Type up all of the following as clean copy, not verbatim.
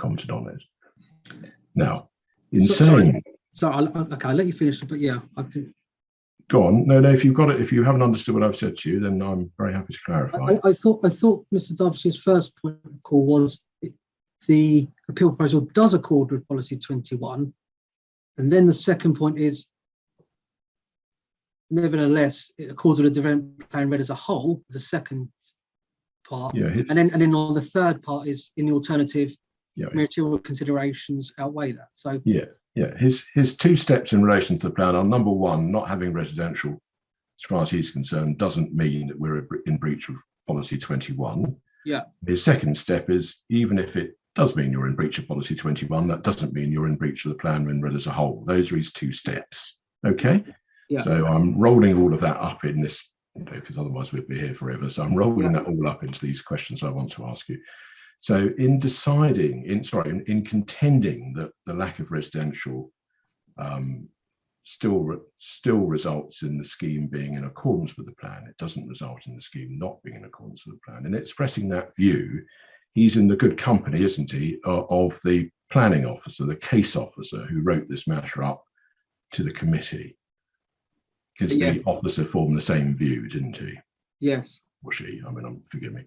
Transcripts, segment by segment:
commented on it. Now, in saying... Sorry, I'll let you finish, but yeah, I think... Go on. No, if you've got it, if you haven't understood what I've said to you, then I'm very happy to clarify. I thought Mr. Derbishire's first point of call was the appeal proposal does accord with policy 21, and then the second point is, nevertheless, it accords with the development plan read as a whole. The second part, yeah, and then on the third part is in the alternative, material considerations outweigh that. So his two steps in relation to the plan are: number one, not having residential, as far as he's concerned, doesn't mean that we're in breach of policy 21. Yeah. His second step is, even if it does mean you're in breach of policy 21, that doesn't mean you're in breach of the plan when read as a whole. Those are his two steps. Okay. Yeah. So I'm rolling all of that up in this, because otherwise we'd be here forever. So I'm rolling that all up into these questions I want to ask you. So in deciding, in contending that the lack of residential still results in the scheme being in accordance with the plan, it doesn't result in the scheme not being in accordance with the plan. And expressing that view, he's in the good company, isn't he, of the planning officer, the case officer who wrote this matter up to the committee. Because the officer formed the same view, didn't he? Yes. Or she, forgive me.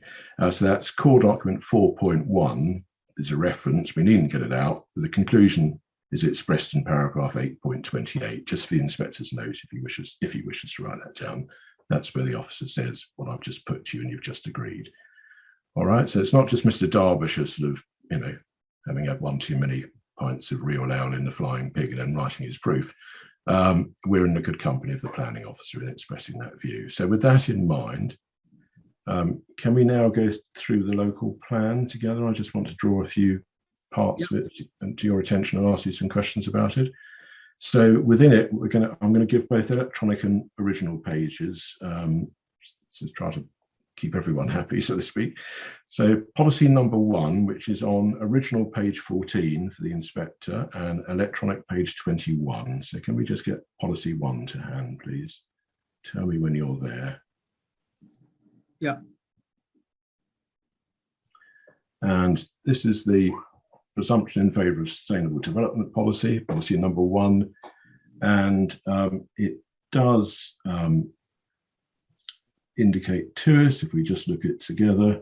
So that's core document 4.1 is a reference. We needn't get it out. The conclusion is expressed in paragraph 8.28, just for the inspector's note, if he wishes to write that down. That's where the officer says what I've just put to you and you've just agreed. All right, so it's not just Mr. Derbyshire sort of, having had one too many pints of real ale in the Flying Pig and then writing his proof. We're in the good company of the planning officer in expressing that view. So with that in mind, can we now go through the local plan together? I just want to draw a few parts of it to your attention and ask you some questions about it. So within it, I'm going to give both electronic and original pages to try to keep everyone happy, so to speak. So policy number 1, which is on original page 14 for the inspector and electronic page 21. So can we just get policy 1 to hand, please? Tell me when you're there. Yeah. And this is the presumption in favour of sustainable development policy, policy number 1. And it does indicate to us, if we just look at it together,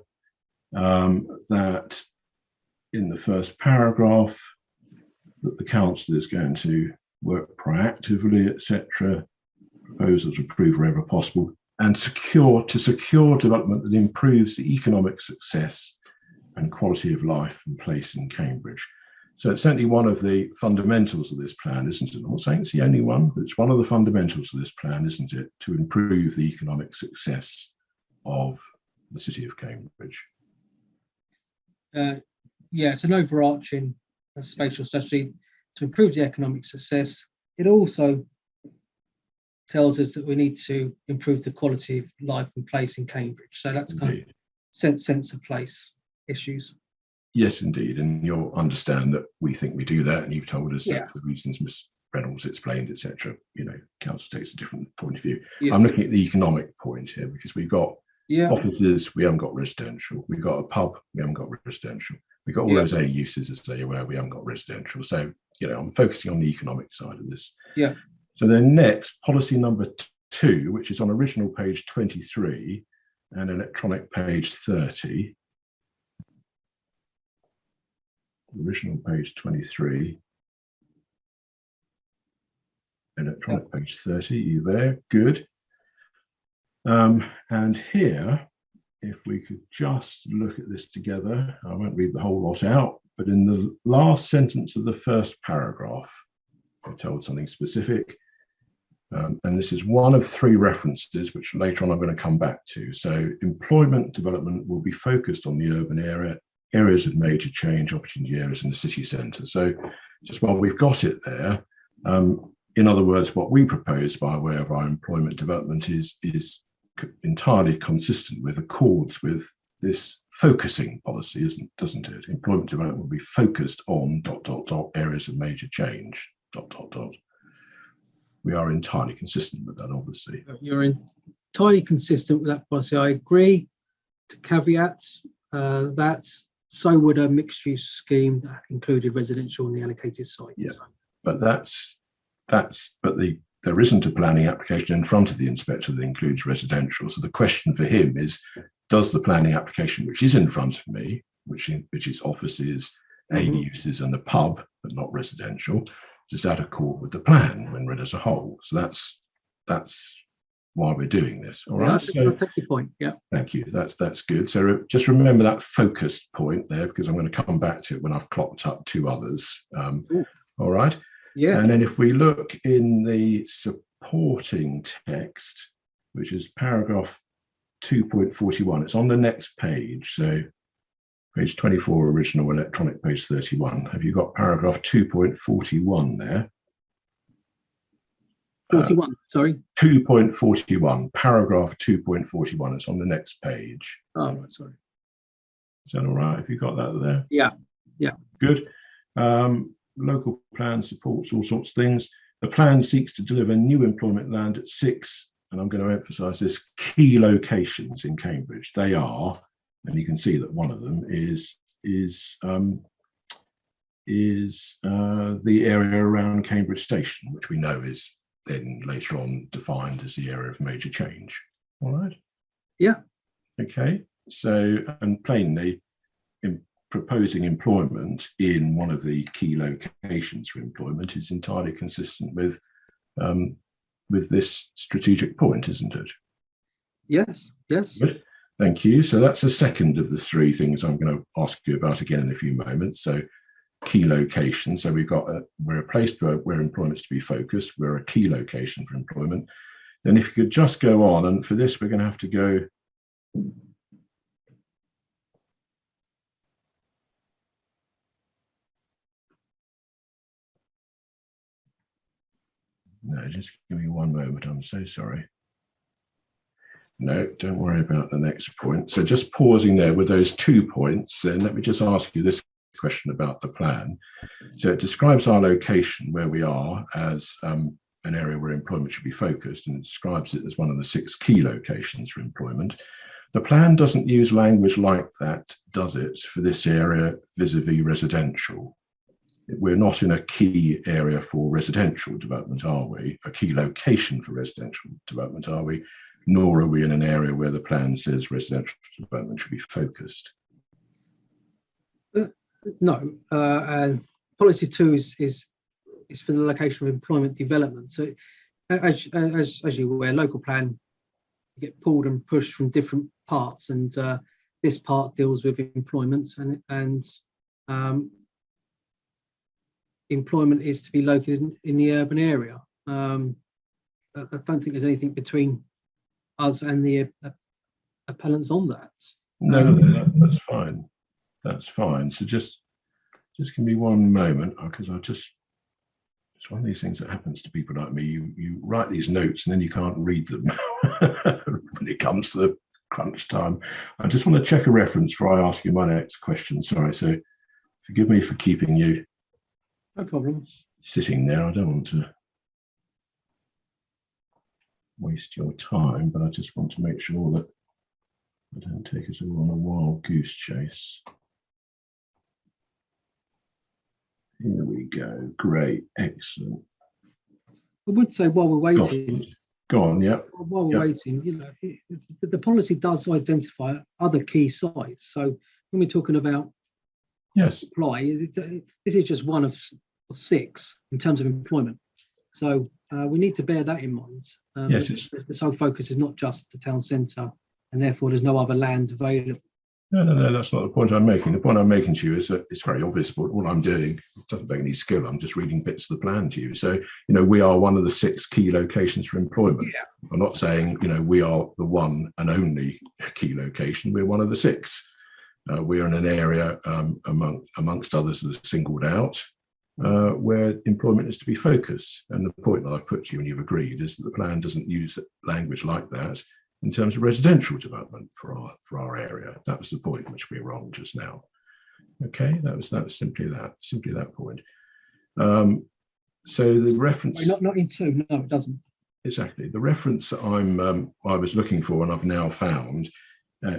that in the first paragraph, that the council is going to work proactively, etc., proposals approved wherever possible, and secure development that improves the economic success and quality of life and place in Cambridge. So it's certainly one of the fundamentals of this plan, isn't it? I'm not saying it's the only one, but it's one of the fundamentals of this plan, isn't it, to improve the economic success of the city of Cambridge. It's an overarching spatial strategy to improve the economic success. It also tells us that we need to improve the quality of life and place in Cambridge. So that's kind of sense of place issues. Yes, indeed. And you'll understand that we think we do that. And you've told us that for the reasons Ms. Reynolds explained, etc. Council takes a different point of view. Yeah. I'm looking at the economic point here because we've got offices, we haven't got residential. We've got a pub, we haven't got residential. We've got all those A uses, as they were, we haven't got residential. So, I'm focusing on the economic side of this. Yeah. So then next, policy number 2, which is on original page 23 and electronic page 30. Original page 23, electronic page 30, you there? Good. And here, if we could just look at this together, I won't read the whole lot out, but in the last sentence of the first paragraph, I'm told something specific. And this is one of 3 references, which later on I'm going to come back to. So employment development will be focused on the urban areas of major change, opportunity areas in the city centre. So just while we've got it there, in other words, what we propose by way of our employment development is entirely consistent with, accords with this focusing policy, doesn't it? Employment development will be focused on ... areas of major change ... We are entirely consistent with that, obviously. You're entirely consistent with that policy. I agree to caveats that so would a mixed-use scheme that included residential on the allocated site. Yeah, but there isn't a planning application in front of the inspector that includes residential. So the question for him is, does the planning application, which is in front of me, which is offices, A uses and the pub, but not residential, does that accord with the plan when read as a whole? So that's why we're doing this. All right. So I'll take your point. Yeah. Thank you. That's good. So just remember that focused point there, because I'm going to come back to it when I've clocked up 2 others. All right. Yeah. And then if we look in the supporting text, which is paragraph 2.41, it's on the next page. So page 24, original electronic, page 31. Have you got paragraph 2.41 there? 41, sorry. 2.41, paragraph 2.41. It's on the next page. Oh, right, sorry. Is that all right? Have you got that there? Yeah. Yeah. Good. Local plan supports all sorts of things. The plan seeks to deliver new employment land at 6, and I'm going to emphasise this, key locations in Cambridge. They are, and you can see that one of them is the area around Cambridge Station, which we know is then later on defined as the area of major change. All right. Yeah. Okay. So, and plainly, in proposing employment in one of the key locations for employment is entirely consistent with this strategic point, isn't it? Yes. Yes. Good. Thank you. So that's the second of the 3 things I'm going to ask you about again in a few moments. So key location. So we're a place where employment's to be focused. We're a key location for employment. Then if you could just go on, and for this, we're going to have to go. No, just give me one moment. I'm so sorry. No, don't worry about the next point. So just pausing there with those 2 points, then let me just ask you this question about the plan. So it describes our location where we are as an area where employment should be focused, and it describes it as one of the 6 key locations for employment. The plan doesn't use language like that, does it, for this area vis-a-vis residential? We're not in a key area for residential development, are we? A key location for residential development, are we? Nor are we in an area where the plan says residential development should be focused. No, policy 2 is for the location of employment development. So, as you're aware, local plan, you get pulled and pushed from different parts, and this part deals with employment, and employment is to be located in the urban area. I don't think there's anything between us and the appellants on that. No, that's fine. That's fine. So just give me one moment, because it's one of these things that happens to people like me. You write these notes and then you can't read them when it comes to the crunch time. I just want to check a reference before I ask you my next question. Sorry. So forgive me for keeping you. No problem. Sitting there. I don't want to waste your time, but I just want to make sure that I don't take us all on a wild goose chase. Here we go. Great. Excellent. I would say while we're waiting. Go on, yeah. While we're waiting, the policy does identify other key sites. So when we're talking about supply, this is just one of 6 in terms of employment. So we need to bear that in mind. Yes, the sole focus is not just the town centre, and therefore there's no other land available. No, that's not the point I'm making. The point I'm making to you is that it's very obvious, but what I'm doing doesn't take any skill. I'm just reading bits of the plan to you. So, we are one of the 6 key locations for employment. Yeah. I'm not saying, we are the one and only key location. We're one of the 6. We're in an area amongst others that are singled out where employment is to be focused. And the point that I've put to you and you've agreed is that the plan doesn't use language like that in terms of residential development for our area. That was the point in which we were wrong just now. Okay, that was simply that point. So the reference, not in 2, no, it doesn't. Exactly. The reference that I was looking for and I've now found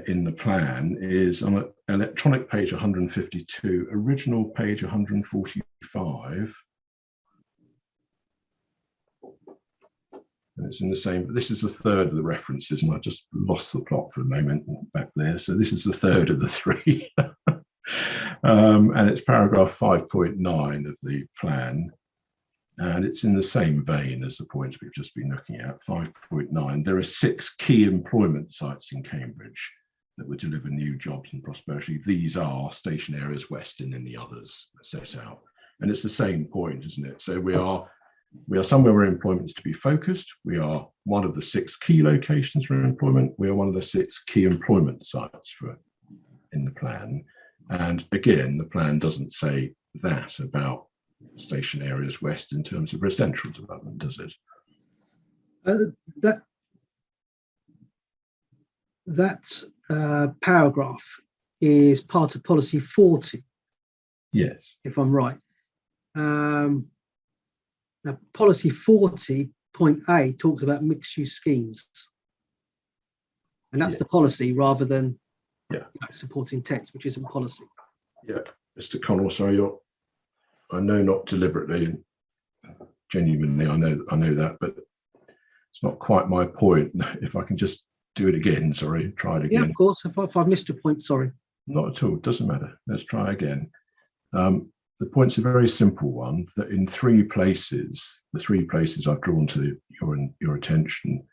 in the plan is on an electronic page 152, original page 145. And it's in the same, but this is the third of the references, and I just lost the plot for a moment back there. So this is the third of the three. And it's paragraph 5.9 of the plan. And it's in the same vein as the points we've just been looking at. 5.9, there are 6 key employment sites in Cambridge that would deliver new jobs and prosperity. These are station areas west and any others set out. And it's the same point, isn't it? So we are somewhere where employment is to be focused. We are one of the 6 key locations for employment. We are one of the 6 key employment sites in the plan. And again, the plan doesn't say that about station areas west in terms of residential development, does it? That paragraph is part of policy 40. Yes. If I'm right. Now, policy 40.A talks about mixed-use schemes. And that's the policy rather than supporting text, which isn't policy. Yeah, Mr. Connell, sorry, I know not deliberately and genuinely, I know that, but it's not quite my point. If I can just do it again, sorry, try it again. Yeah, of course. If I've missed a point, sorry. Not at all, doesn't matter. Let's try again. The point's a very simple one, that in 3 places, the 3 places I've drawn to your attention,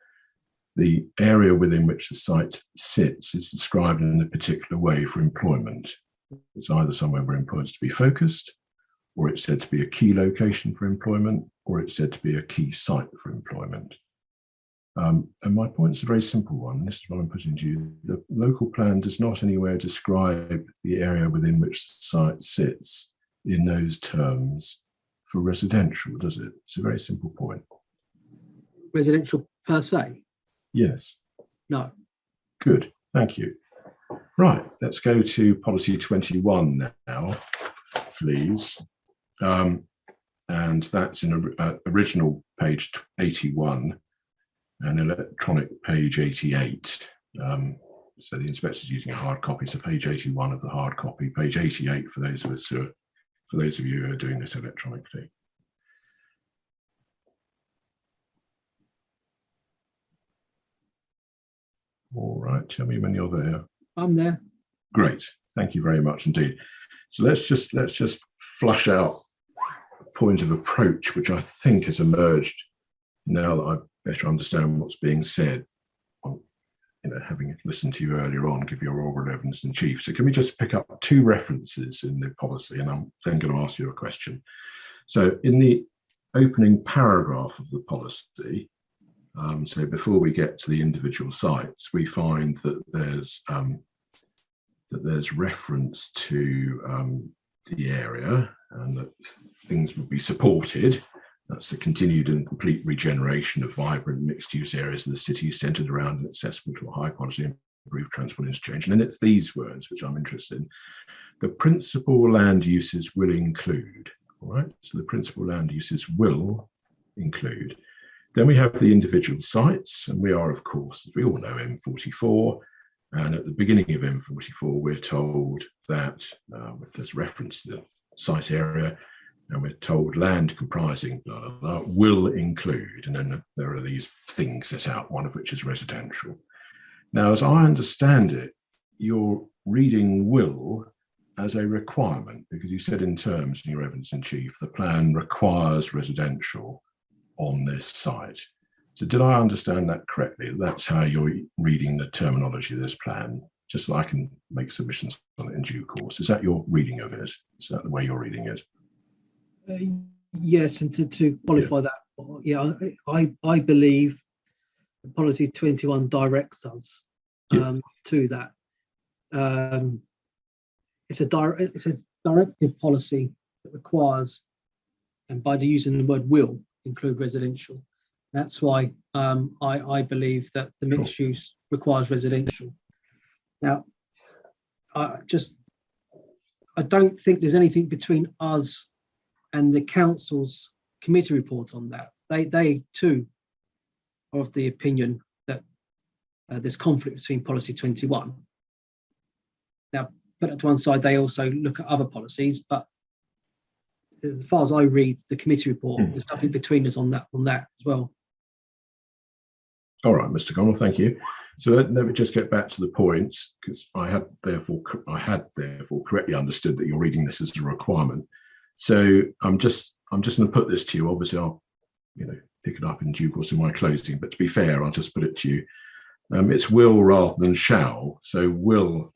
the area within which the site sits is described in a particular way for employment. It's either somewhere where employment is to be focused, or it's said to be a key location for employment, or it's said to be a key site for employment. And my point's a very simple one. This is what I'm putting to you. The local plan does not anywhere describe the area within which the site sits in those terms for residential, does it? It's a very simple point. Residential per se? Yes. No. Good, thank you. Right, let's go to policy 21 now, please. And that's in original page 81 and electronic page 88. So the inspector's using a hard copy, so page 81 of the hard copy, page 88 for those of us who are, for those of you who are doing this electronically. All right, tell me when you're there. I'm there. Great, thank you very much indeed. So let's just flush out a point of approach which I think has emerged now that I better understand what's being said. Having listened to you earlier on, give your oral evidence in chief. So can we just pick up 2 references in the policy, and I'm then going to ask you a question. So in the opening paragraph of the policy, so before we get to the individual sites, we find that there's reference to the area and that things will be supported. That's the continued and complete regeneration of vibrant mixed-use areas of the city centred around and accessible to a high-quality improved transport interchange. And then it's these words which I'm interested in. The principal land uses will include, all right? So the principal land uses will include. Then we have the individual sites, and we are, of course, as we all know, M44. And at the beginning of M44, we're told that there's reference to the site area, and we're told land comprising blah, blah, blah, will include, and then there are these things set out, one of which is residential. Now, as I understand it, you're reading will as a requirement, because you said in terms in your evidence in chief, the plan requires residential on this site. So did I understand that correctly? That's how you're reading the terminology of this plan, just so I can make submissions on it in due course. Is that your reading of it? Is that the way you're reading it? Yes, and to qualify that, I believe policy 21 directs us to that. It's a directive policy that requires, and by using the word will, include residential. That's why I believe that the mixed use requires residential. Now, I don't think there's anything between us and the council's committee report on that. They too are of the opinion that there's conflict between policy 21. Now, put that to one side, they also look at other policies, but as far as I read the committee report, there's nothing between us on that as well. All right, Mr. Connell, thank you. So let me just get back to the points, because I had therefore correctly understood that you're reading this as a requirement. So I'm just going to put this to you. Obviously, I'll pick it up in due course in my closing. But to be fair, I'll just put it to you. It's will rather than shall. So will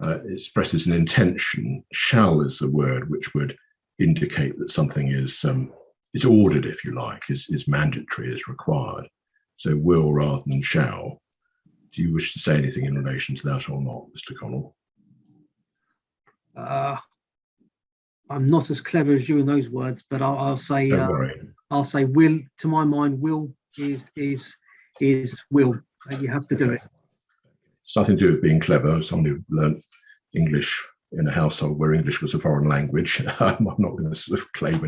expresses an intention. Shall is the word which would indicate that something is ordered, if you like, is mandatory, is required. So will rather than shall. Do you wish to say anything in relation to that or not, Mr. Connell? I'm not as clever as you in those words, but I'll say Don't worry. I'll say will. To my mind, will is will. You have to do it. It's nothing to do with being clever. Somebody who learnt English in a household where English was a foreign language. I'm not going to sort of claim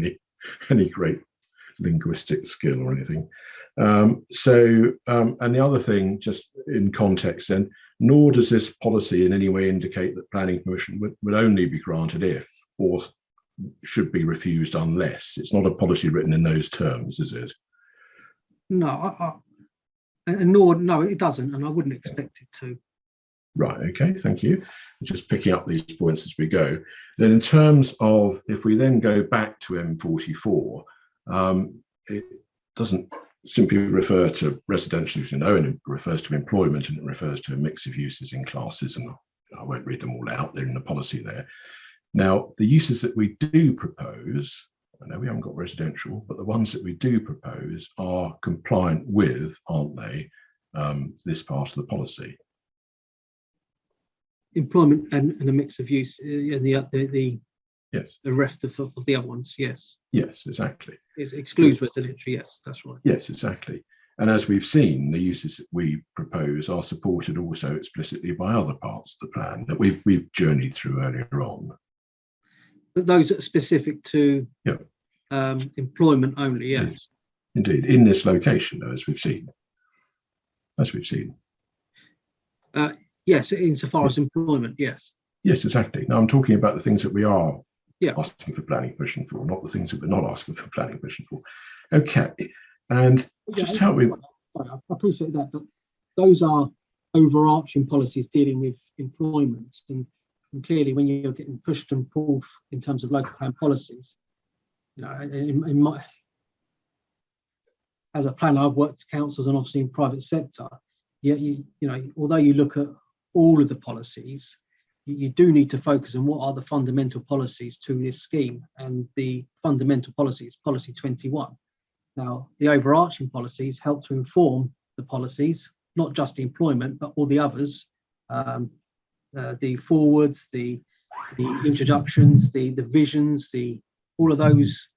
any great linguistic skill or anything. And the other thing, just in context then, nor does this policy in any way indicate that planning permission would only be granted if, or should be refused unless. It's not a policy written in those terms, is it? No, no, it doesn't, and I wouldn't expect it to. Right, okay, thank you. Just picking up these points as we go. Then in terms of, if we then go back to M44, it doesn't simply refer to residential, and it refers to employment, and it refers to a mix of uses in classes, and I won't read them all out, they're in the policy there. Now, the uses that we do propose, I know we haven't got residential, but the ones that we do propose are compliant with, aren't they, this part of the policy? Employment and a mix of use, and yes, the rest of the other ones, yes. Yes, exactly. It excludes residential, yes, that's right. Yes, exactly. And as we've seen, the uses that we propose are supported also explicitly by other parts of the plan that we've journeyed through earlier on. But those that are specific to employment only, yes. Indeed, in this location, though, as we've seen. Yes, insofar as employment, yes. Yes, exactly. Now I'm talking about the things that we are Yeah. asking for planning permission for, not the things that we're not asking for planning permission for. Okay, and just help me. I appreciate that, but those are overarching policies dealing with employment, and clearly when you're getting pushed and pulled in terms of local plan policies, as a planner, I've worked with councils and obviously in private sector. Although you look at all of the policies, you do need to focus on what are the fundamental policies to this scheme, and the fundamental policy is policy 21. Now, the overarching policies help to inform the policies, not just the employment, but all the others, the forwards, the introductions, the visions, all of those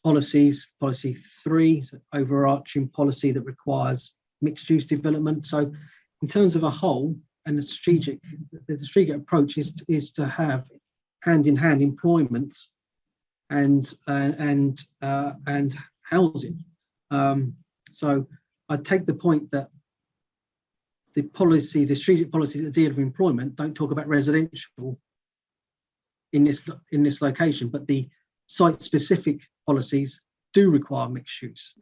policies. Policy 3 is an overarching policy that requires mixed use development. So in terms of a whole, and the strategic approach is to have hand in hand employment and housing. So I take the point that the strategic policies that deal with employment don't talk about residential in this location, but the site specific policies do require mixed use.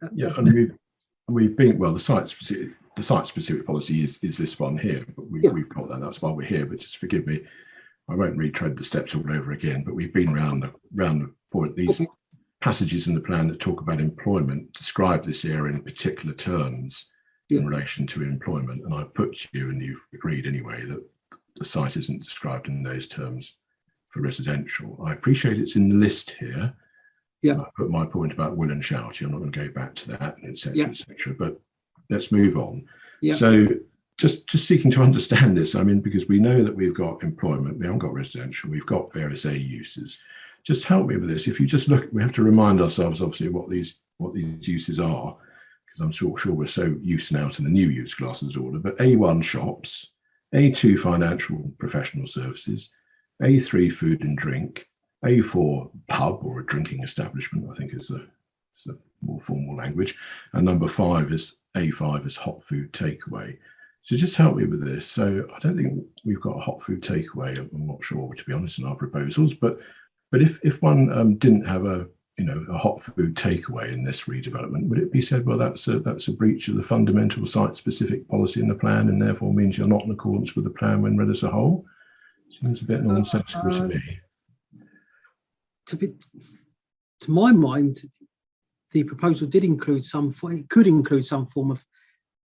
We've been, well, the site specific policy is this one here, but we've got that. That's why we're here. But just forgive me, I won't retread the steps all over again. But we've been round the point. These passages in the plan that talk about employment describe this area in particular terms in relation to employment. And I put to you, and you've agreed anyway, that the site isn't described in those terms for residential. I appreciate it's in the list here. Yeah. I put my point about will and shall. I'm not going to go back to that, etc., etc. But let's move on. Yeah. So just seeking to understand this, I mean, because we know that we've got employment, we haven't got residential, we've got various A uses. Just help me with this. If you just look, we have to remind ourselves, obviously, what these uses are, because I'm sure we're so used now to the new use classes order. But A1 shops, A2 financial professional services, A3 food and drink, A4 pub or a drinking establishment, I think is a more formal language, and number 5 is A5 as hot food takeaway. So just help me with this. So I don't think we've got a hot food takeaway. I'm not sure, to be honest, in our proposals. But if one didn't have a hot food takeaway in this redevelopment, would it be said, well, that's a breach of the fundamental site-specific policy in the plan, and therefore means you're not in accordance with the plan when read as a whole? Seems a bit nonsensical to me. To my mind, the proposal did include it could include some form of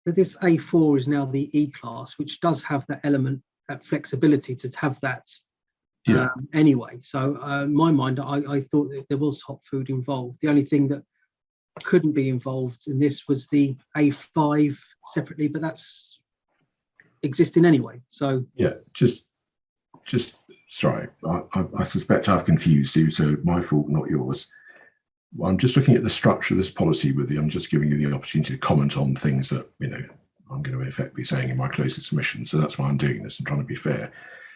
that. This A4 is now the E class, which does have that element, that flexibility to have that anyway. So in my mind, I thought that there was hot food involved. The only thing that couldn't be involved in this was the A5 separately, but that's existing anyway. So yeah, just sorry, I suspect I've confused you, so my fault, not yours. Well, I'm just looking at the structure of this policy with you. I'm just giving you the opportunity to comment on things that I'm going to in effect be saying in my closing submission. So that's why I'm doing this. I'm trying to be fair.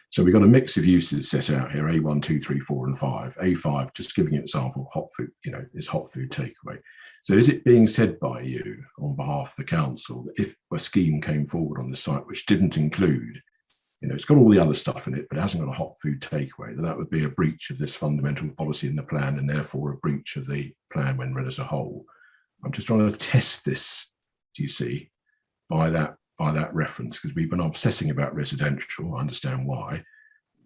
So we've got a mix of uses set out here: A1, 2, 3, 4, and 5. A5, just giving an example, hot food, is hot food takeaway. So is it being said by you on behalf of the council that if a scheme came forward on the site which didn't include, it's got all the other stuff in it, but it hasn't got a hot food takeaway, that would be a breach of this fundamental policy in the plan, and therefore a breach of the plan when read as a whole? I'm just trying to test this, do you see, by that reference, because we've been obsessing about residential. I understand why,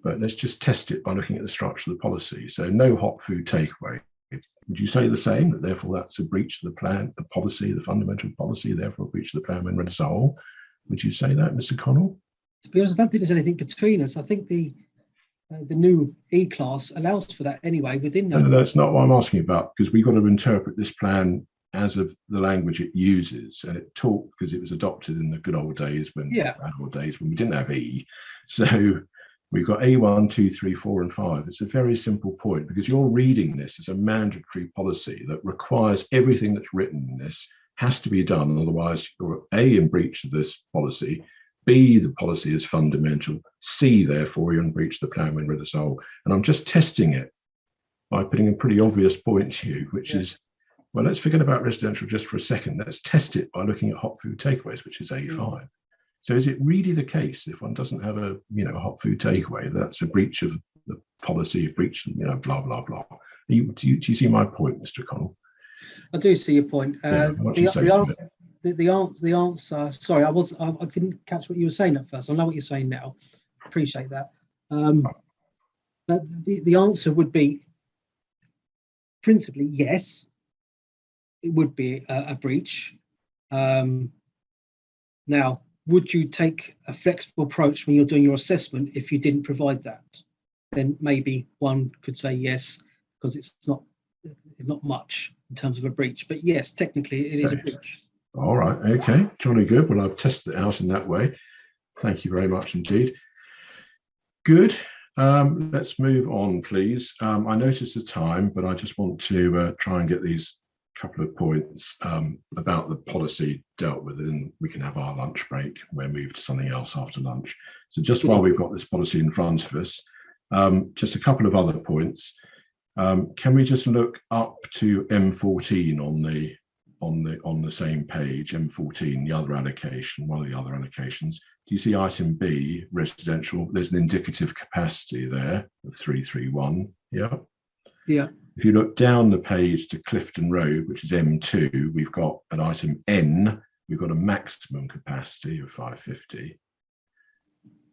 but let's just test it by looking at the structure of the policy. So no hot food takeaway. Would you say the same, that therefore that's a breach of the plan, the policy, the fundamental policy, therefore a breach of the plan when read as a whole? Would you say that, Mr. Connell? To be honest, I don't think there's anything between us. I think the new E class allows for that anyway within that. No, that's not what I'm asking about, because we've got to interpret this plan as of the language it uses, and it talked because it was adopted in the good old days when we didn't have E. So we've got A1, 2, 3, 4, and 5. It's a very simple point, because you're reading this as a mandatory policy that requires everything that's written in this has to be done. Otherwise, you're A, in breach of this policy. B, the policy is fundamental. C, therefore, you're in breach of the plan when read as a whole. And I'm just testing it by putting a pretty obvious point to you, which is, well, let's forget about residential just for a second. Let's test it by looking at hot food takeaways, which is A5. So is it really the case, if one doesn't have a hot food takeaway, that's a breach of the policy, a breach, blah, blah, blah? Do you see my point, Mr. Connell? I do see your point. The answer. Sorry, I couldn't catch what you were saying at first. I know what you're saying now. Appreciate that. The answer would be principally yes. It would be a breach. Now, would you take a flexible approach when you're doing your assessment if you didn't provide that? Then maybe one could say yes, because it's not much in terms of a breach. But yes, technically it is a breach. All right. Okay. Jolly good. Well, I've tested it out in that way. Thank you very much indeed. Good. Let's move on, please. I noticed the time, but I just want to try and get these couple of points about the policy dealt with, and we can have our lunch break. We'll move to something else after lunch. So just while we've got this policy in front of us, just a couple of other points. Can we just look up to M14 on the same page, M14, the other allocation, one of the other allocations? Do you see item B, residential? There's an indicative capacity there of 331. Yeah. Yeah. If you look down the page to Clifton Road, which is M2, we've got an item N, we've got a maximum capacity of 550.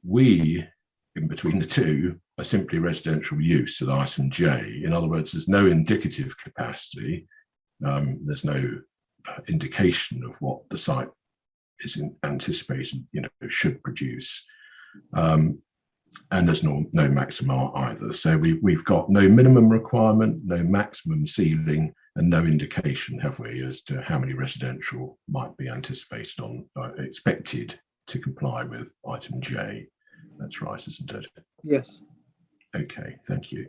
We, in between the two, are simply residential use at item J. In other words, there's no indicative capacity. There's no indication of what the site is anticipated, should produce. And there's no maximum either. So we've got no minimum requirement, no maximum ceiling, and no indication, have we, as to how many residential might be anticipated expected to comply with item J. That's right, isn't it? Yes. Okay, thank you.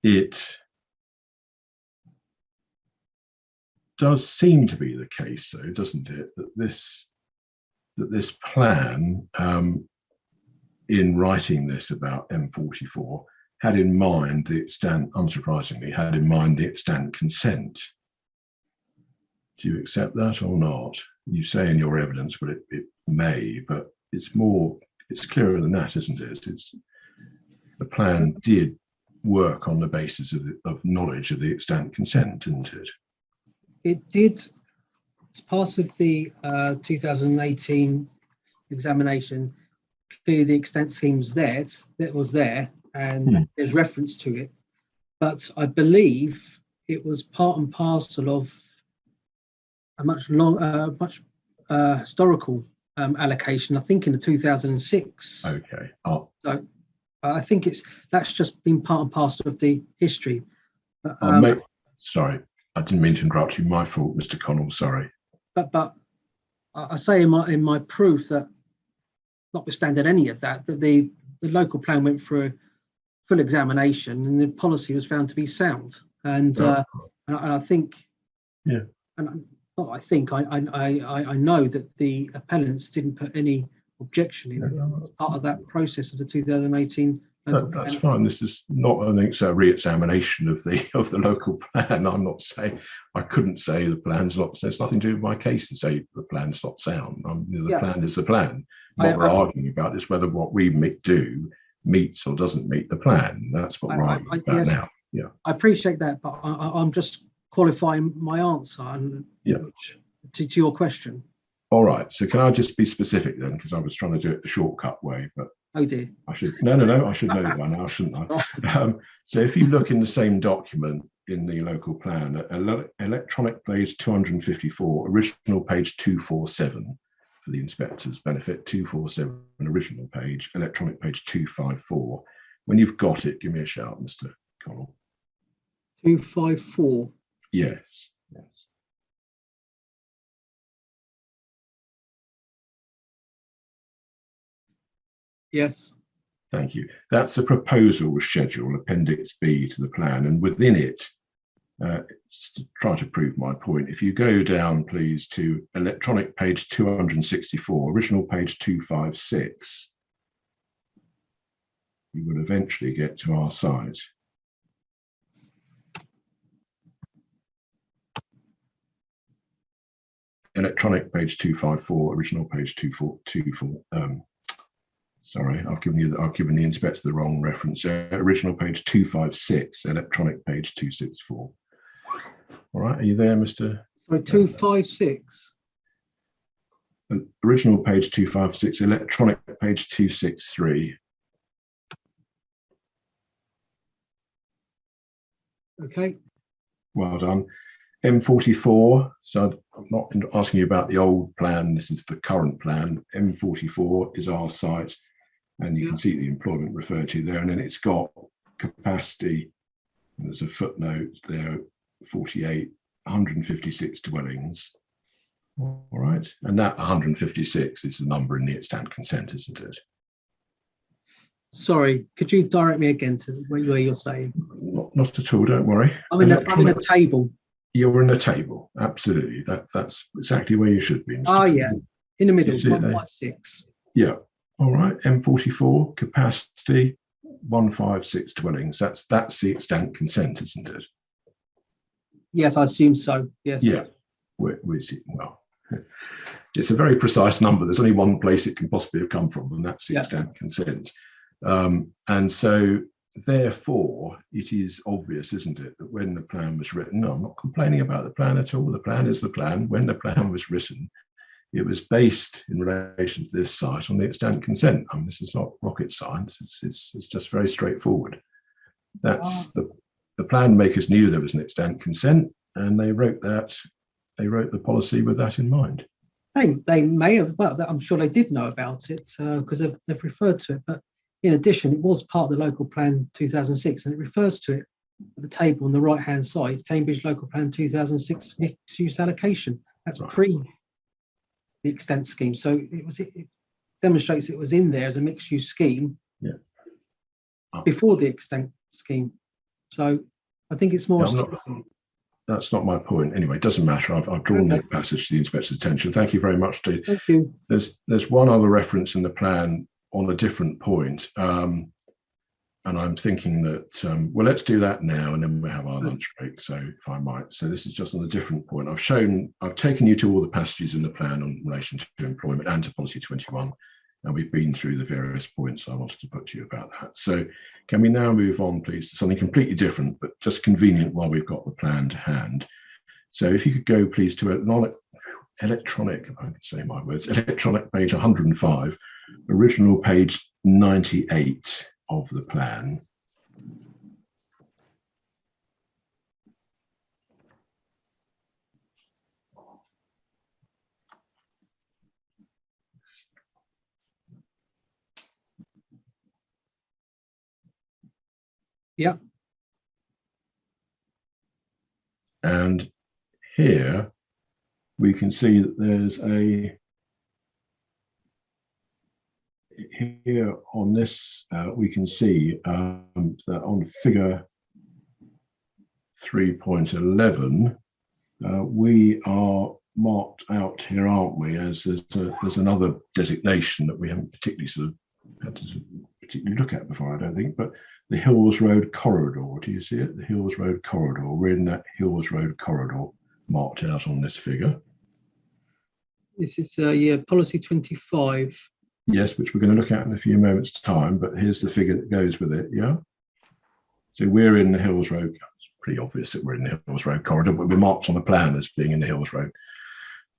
It does seem to be the case, though, doesn't it, that this plan, in writing this about M44, had in mind unsurprisingly, had in mind the extant consent Do you accept that or not? You say in your evidence, but it may, but it's clearer than that, isn't it? The plan did work on the basis of knowledge of the extant consent, didn't it? It did. As part of the 2018 examination, clearly the extent scheme's there, that was there, and there's reference to it. But I believe it was part and parcel of a much historical allocation, I think in the 2006. Okay. So I think that's just been part and parcel of the history. Sorry, I didn't mean to interrupt you. My fault, Mr. Connell. Sorry. But I say in my proof that, notwithstanding any of that, that the local plan went through a full examination and the policy was found to be sound. And I think, and not I think, I know that the appellants didn't put any objection in as part of that process of the 2018. That's fine. This is not an re-examination of the local plan. I'm not saying, I couldn't say the plan's not. There's nothing to do with my case to say the plan's not sound. The plan is the plan. What we're arguing about is whether what we do meets or doesn't meet the plan. That's what we're arguing about now. Yeah, I appreciate that, but I'm just qualifying my answer to your question. All right. So can I just be specific then? Because I was trying to do it the shortcut way, but oh dear. I should no. I should know by now, shouldn't I? So if you look in the same document in the local plan, electronic page 254, original page 247 for the inspector's benefit, 247 original page, electronic page 254. When you've got it, give me a shout, Mr. Connell. 254. Yes. Yes. Thank you. That's the proposal schedule, Appendix B to the plan, and within it, just to try to prove my point, if you go down, please, to electronic page 264, original page 256, you will eventually get to our site. Electronic page 254, original page 224. Sorry, I've given the inspector the wrong reference. Original page 256, electronic page 264. All right, are you there, Mr. So 256. Original page 256, electronic page 263. Okay. Well done. M44, so I'm not asking you about the old plan, this is the current plan. M44 is our site, and you can see the employment referred to there, and then it's got capacity, and there's a footnote there, 48, 156 dwellings. All right, and that 156 is the number in the extant consent, isn't it? Sorry, could you direct me again to where you're saying? Not at all, don't worry. I'm in a table. You're in a table, absolutely. That's exactly where you should be. Oh, yeah, in the middle, 156. Yeah, all right. M44 capacity, 156 dwellings. That's the extant consent, isn't it? Yes, I assume so. Yes. Yeah. Well, it's a very precise number. There's only one place it can possibly have come from, and that's the extant consent. And so, therefore, it is obvious, isn't it, that when the plan was written, I'm not complaining about the plan at all. The plan is the plan. When the plan was written, it was based in relation to this site on the extant consent. I mean, this is not rocket science. It's just very straightforward. That's the plan makers knew there was an extant consent, and they wrote the policy with that in mind. They may have. Well, I'm sure they did know about it because they've referred to it. But in addition, it was part of the local plan 2006, and it refers to it at the table on the right-hand side, Cambridge Local Plan 2006 mixed use allocation. That's pre the extent scheme. So it demonstrates it was in there as a mixed use scheme before the extent scheme. So I think it's more. That's not my point. Anyway, it doesn't matter. I've drawn that passage to the inspector's attention. Thank you very much, Steve. Thank you. There's one other reference in the plan on a different point. and I'm thinking that, well, let's do that now, and then we'll have our lunch break. So if I might, so this is just on a different point. I've taken you to all the passages in the plan in relation to employment and to policy 21, and we've been through the various points I wanted to put to you about that. So can we now move on, please, to something completely different, but just convenient while we've got the plan to hand. So if you could go, please, to electronic, if I can say my words, electronic page 105, original page 98 of the plan. Yeah. And here we can see that there's here on this, we can see that on figure 3.11, we are marked out here, aren't we, as there's another designation that we haven't particularly sort of had to particularly look at before, I don't think, but the Hills Road corridor. Do you see it? The Hills Road corridor. We're in that Hills Road corridor marked out on this figure. This is yeah, policy 25. Yes, which we're going to look at in a few moments' time, but here's the figure that goes with it, yeah? So we're in the Hills Road. It's pretty obvious that we're in the Hills Road corridor, but we're marked on the plan as being in the Hills Road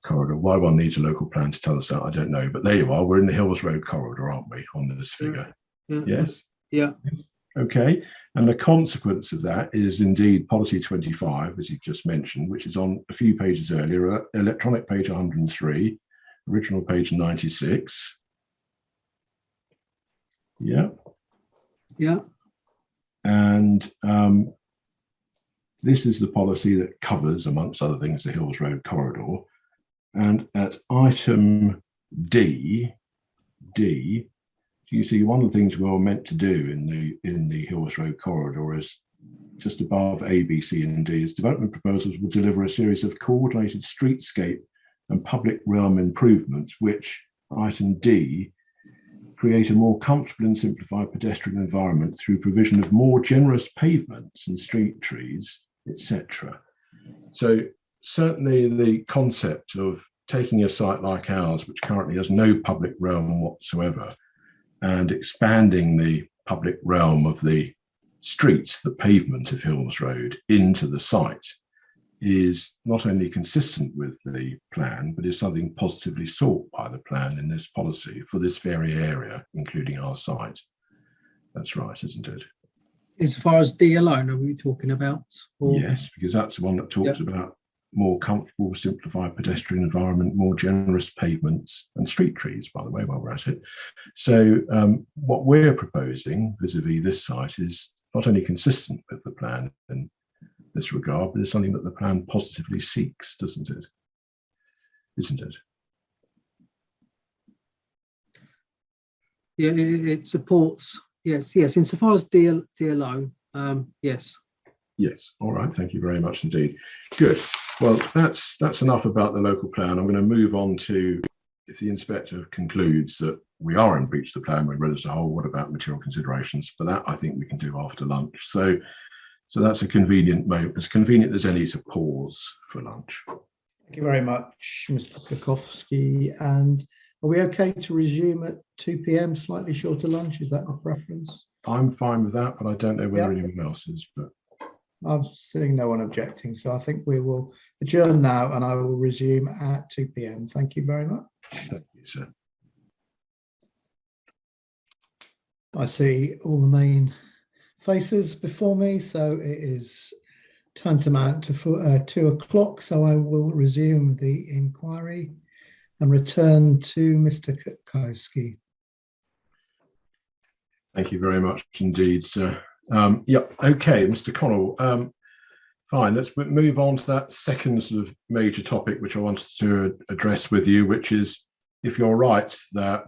corridor. Why one needs a local plan to tell us that, I don't know, but there you are. We're in the Hills Road corridor, aren't we, on this figure? Yeah. Yes? Yeah. Yes. Okay, and the consequence of that is indeed policy 25, as you've just mentioned, which is on a few pages earlier, electronic page 103, original page 96. Yeah. Yeah. And this is the policy that covers, amongst other things, the Hills Road corridor. And at item D, you see one of the things we're meant to do in the Hills Road corridor is just above A, B, C, and D is development proposals will deliver a series of coordinated streetscape and public realm improvements, which, item D, create a more comfortable and simplified pedestrian environment through provision of more generous pavements and street trees, etc. So certainly the concept of taking a site like ours, which currently has no public realm whatsoever, and expanding the public realm of the streets, the pavement of Hills Road, into the site is not only consistent with the plan, but is something positively sought by the plan in this policy for this very area, including our site. That's right, isn't it? As far as D alone, are we talking about? Or? Yes, because that's the one that talks about more comfortable, simplified pedestrian environment, more generous pavements and street trees, by the way, while we're at it. So what we're proposing vis-a-vis this site is not only consistent with the plan in this regard, but it's something that the plan positively seeks, doesn't it? Isn't it? Yeah, it supports. Yes. Insofar as D alone, yes. Yes. All right. Thank you very much indeed. Good. Well, that's enough about the local plan. I'm going to move on to, if the inspector concludes that we are in breach of the plan, we're read as a whole, what about material considerations? But that I think we can do after lunch. So that's a convenient moment, as convenient as any to pause for lunch. Thank you very much, Mr. Kukowski. And are we okay to resume at 2 p.m, slightly shorter lunch? Is that the preference? I'm fine with that, but I don't know whether anyone else is. But I'm seeing no one objecting, so I think we will adjourn now and I will resume at 2 p.m. Thank you very much. Thank you, sir. I see all the main faces before me, so it is tantamount to 2 o'clock, so I will resume the inquiry and return to Mr. Kukowski. Thank you very much indeed, sir. Yep. Okay, Mr. Connell. Fine. Let's move on to that second sort of major topic which I wanted to address with you, which is if you're right that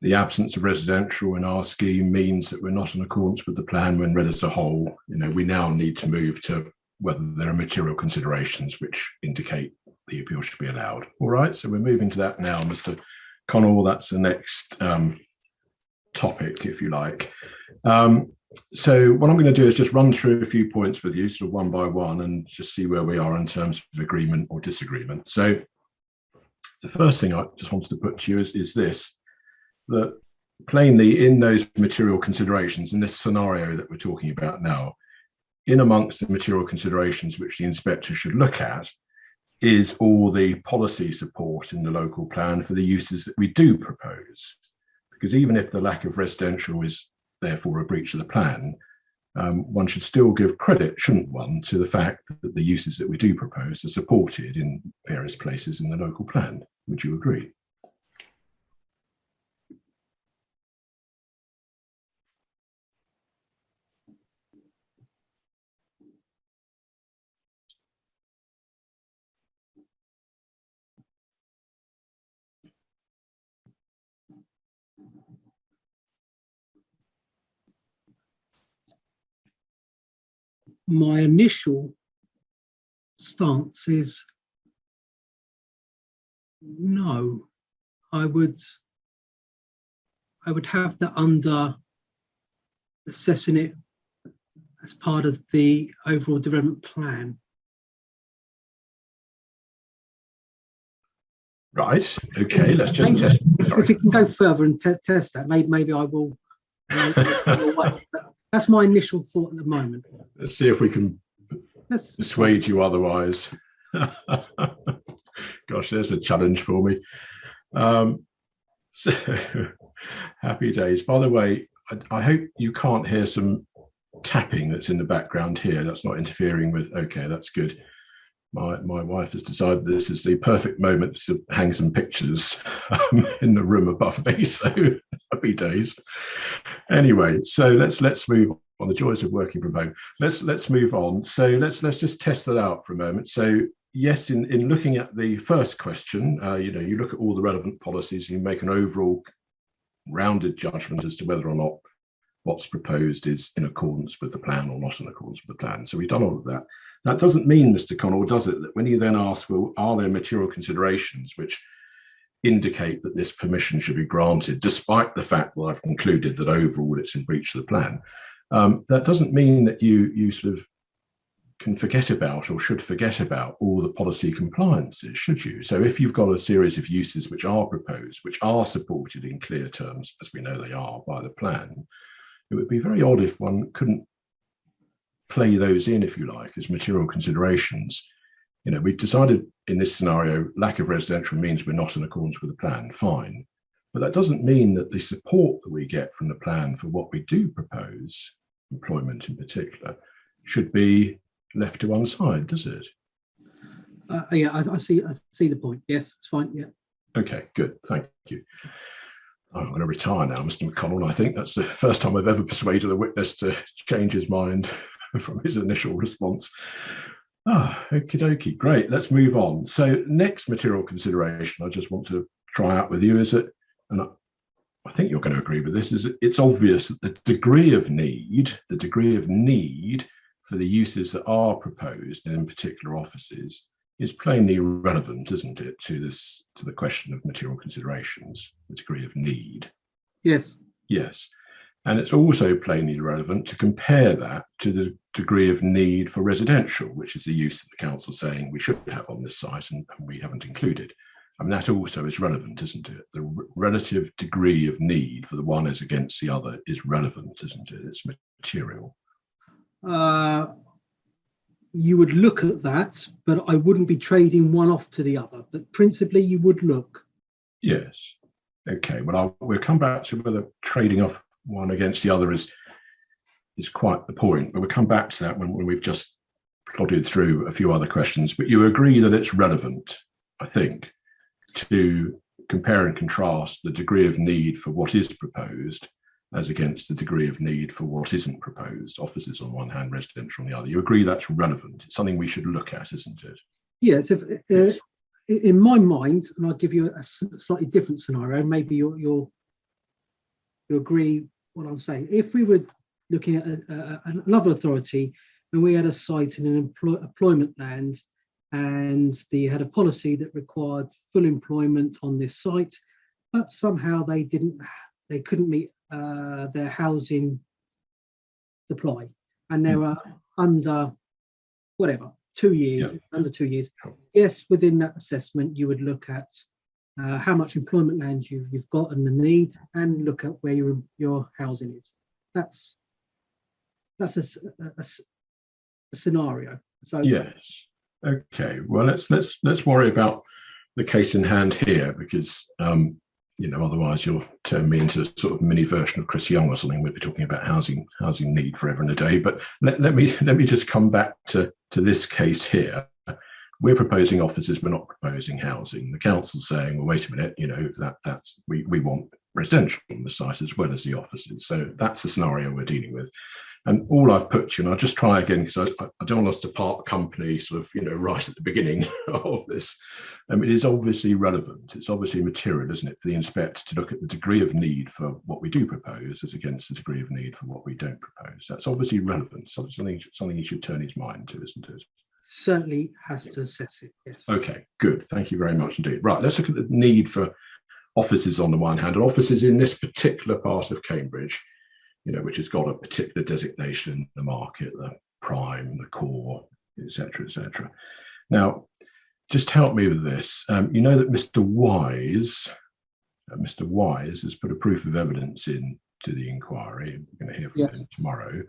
the absence of residential in our scheme means that we're not in accordance with the plan when read as a whole. You know, we now need to move to whether there are material considerations which indicate the appeal should be allowed. All right. So we're moving to that now, Mr. Connell. That's the next topic, if you like. So what I'm going to do is just run through a few points with you, sort of one by one, and just see where we are in terms of agreement or disagreement. So the first thing I just wanted to put to you is this, that plainly in those material considerations, in this scenario that we're talking about now, in amongst the material considerations which the inspector should look at is all the policy support in the local plan for the uses that we do propose. Because even if the lack of residential is therefore a breach of the plan, one should still give credit, shouldn't one, to the fact that the uses that we do propose are supported in various places in the local plan. Would you agree? My initial stance is no. I would have that under assessing it as part of the overall development plan. Right. Okay. Let's just test. If we can go further and test that, maybe I will. But that's my initial thought at the moment. Let's see if we can persuade you otherwise. Gosh, there's a challenge for me. So, happy days. By the way, I hope you can't hear some tapping that's in the background here. That's not interfering with. Okay, that's good. My wife has decided this is the perfect moment to hang some pictures in the room above me. So happy days. Anyway, so let's move on. The joys of working from home. Let's move on. So let's just test that out for a moment. So yes, in looking at the first question, you look at all the relevant policies, you make an overall rounded judgment as to whether or not what's proposed is in accordance with the plan or not in accordance with the plan. So we've done all of that. That doesn't mean, Mr. Connell, does it, that when you then ask, well, are there material considerations which indicate that this permission should be granted, despite the fact that I've concluded that overall it's in breach of the plan, that doesn't mean that you sort of can forget about or should forget about all the policy compliances, should you? So if you've got a series of uses which are proposed, which are supported in clear terms, as we know they are by the plan, it would be very odd if one couldn't play those in, if you like, as material considerations. We decided in this scenario, lack of residential means we're not in accordance with the plan, fine. But that doesn't mean that the support that we get from the plan for what we do propose, employment in particular, should be left to one side, does it? Yeah, I see the point. Yes, it's fine. Yeah. Okay, good. Thank you. I'm going to retire now, Mr. McConnell. I think that's the first time I've ever persuaded a witness to change his mind from his initial response. Okie dokie, great. Let's move on. So next material consideration I just want to try out with you is that, and I think you're going to agree with this, is that it's obvious that the degree of need for the uses that are proposed in particular offices is plainly relevant, isn't it, to the question of material considerations, the degree of need? Yes. Yes. And it's also plainly relevant to compare that to the degree of need for residential, which is the use that the council is saying we should have on this site and we haven't included. I mean, that also is relevant, isn't it? The relative degree of need for the one as against the other is relevant, isn't it? It's material. You would look at that, but I wouldn't be trading one off to the other. But principally, you would look. Yes. Okay. Well, we'll come back to whether trading off one against the other is quite the point. But we'll come back to that when we've just plodded through a few other questions. But you agree that it's relevant, I think, to compare and contrast the degree of need for what is proposed as against the degree of need for what isn't proposed, offices on one hand, residential on the other. You agree that's relevant. It's something we should look at, isn't it? Yes. Yes. In my mind, and I'll give you a slightly different scenario, maybe you'll agree what I'm saying. If we were looking at another authority and we had a site in an employment land and they had a policy that required full employment on this site, but somehow they couldn't meet their housing supply, and they were under whatever 2 years, under 2 years. Yes, within that assessment, you would look at how much employment land you've got and the need, and look at where your housing is. That's a scenario. So yes, okay. Well, let's worry about the case in hand here, because otherwise you'll turn me into a sort of mini version of Chris Young or something. We'll be talking about housing need forever and a day. But let me just come back to this case here. We're proposing offices, we're not proposing housing. The council's saying, well, wait a minute, that's we want residential on the site as well as the offices. So that's the scenario we're dealing with. And all I've put to you, and I'll just try again, because I don't want us to part company sort of, right at the beginning of this. It is obviously relevant. It's obviously material, isn't it, for the inspector to look at the degree of need for what we do propose as against the degree of need for what we don't propose. That's obviously relevant. So something he should turn his mind to, isn't it? Certainly has to assess it, yes. Okay, good. Thank you very much indeed. Right, let's look at the need for offices on the one hand, and offices in this particular part of Cambridge, which has got a particular designation, the market, the prime, the core, etc., etc. Now, just help me with this. You know that Mr. Wise has put a proof of evidence in to the inquiry. We're going to hear from him tomorrow,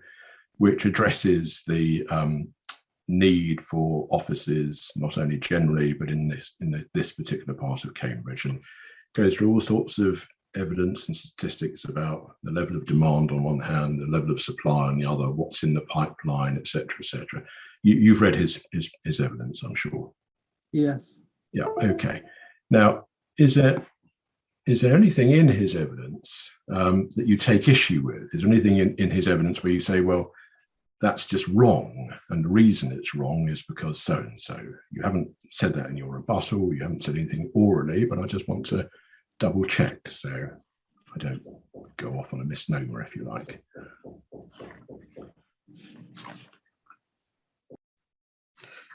which addresses the need for offices, not only generally, but in this particular part of Cambridge, and goes through all sorts of evidence and statistics about the level of demand on one hand, the level of supply on the other, what's in the pipeline, etc., etc. You've read his evidence, I'm sure. Yes. Yeah. Okay. Now, is there anything in his evidence that you take issue with? Is there anything in his evidence where you say, well, that's just wrong, and the reason it's wrong is because so and so? You haven't said that in your rebuttal, you haven't said anything orally, but I just want to double check so I don't go off on a misnomer, if you like.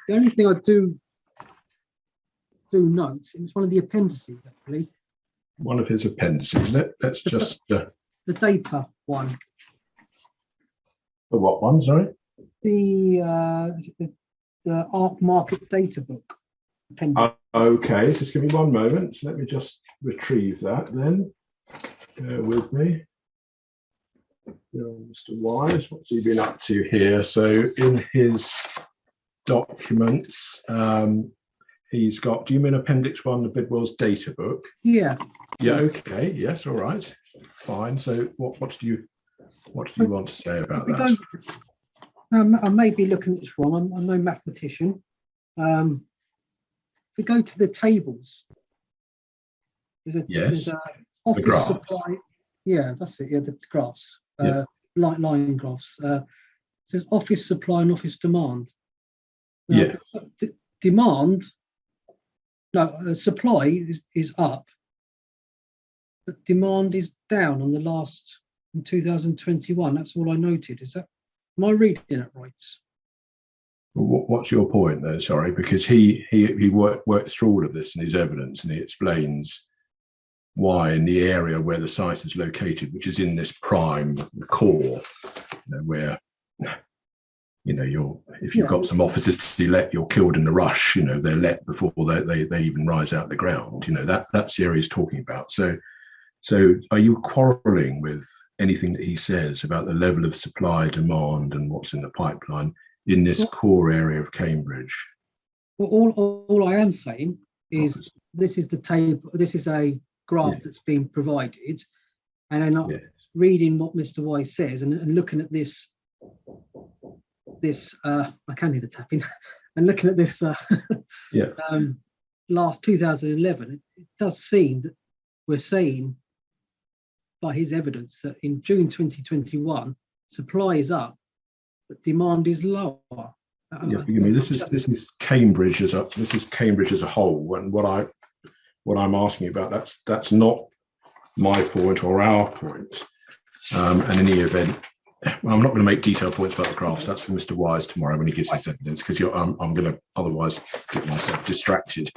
The only thing I do note, it's one of the appendices, actually. One of his appendices. Let's just the data one. The what one? Sorry. The ARC market data book. Okay, just give me one moment. Let me just retrieve that then. Bear with me. Mr. Wise, what's he been up to here? So in his documents, he's got, do you mean Appendix 1, the Bidwell's data book? Yeah. Yeah, okay, yes, all right. Fine. So what do you want to say about that? I may be looking at this wrong. I'm no mathematician. If we go to the tables, there's a office the supply. Yeah, that's it. Yeah, the graphs, line graphs. There's office supply and office demand. Now, supply is up, but demand is down on the last in 2021. That's all I noted. Am I reading it right? What's your point there? Sorry, because he works through all of this in his evidence, and he explains why in the area where the site is located, which is in this prime core, where if you've got some offices to let, you're killed in the rush. They're let before they even rise out the ground. That's the area he's talking about. So are you quarrelling with anything that he says about the level of supply, demand, and what's in the pipeline in this core area of Cambridge? Well, all I am saying is this is the table. This is a graph that's been provided, and I'm not reading what Mr. Wise says and looking at this. I can hear the tapping, and looking at this last 2011, it does seem that we're saying by his evidence that in June 2021, supply is up, but demand is lower. Forgive me. This is Cambridge as a whole, and what I'm asking about, that's not my point or our point. And in any event, I'm not going to make detailed points about the graphs. That's for Mr. Wise tomorrow when he gives his evidence, because I'm going to otherwise get myself distracted.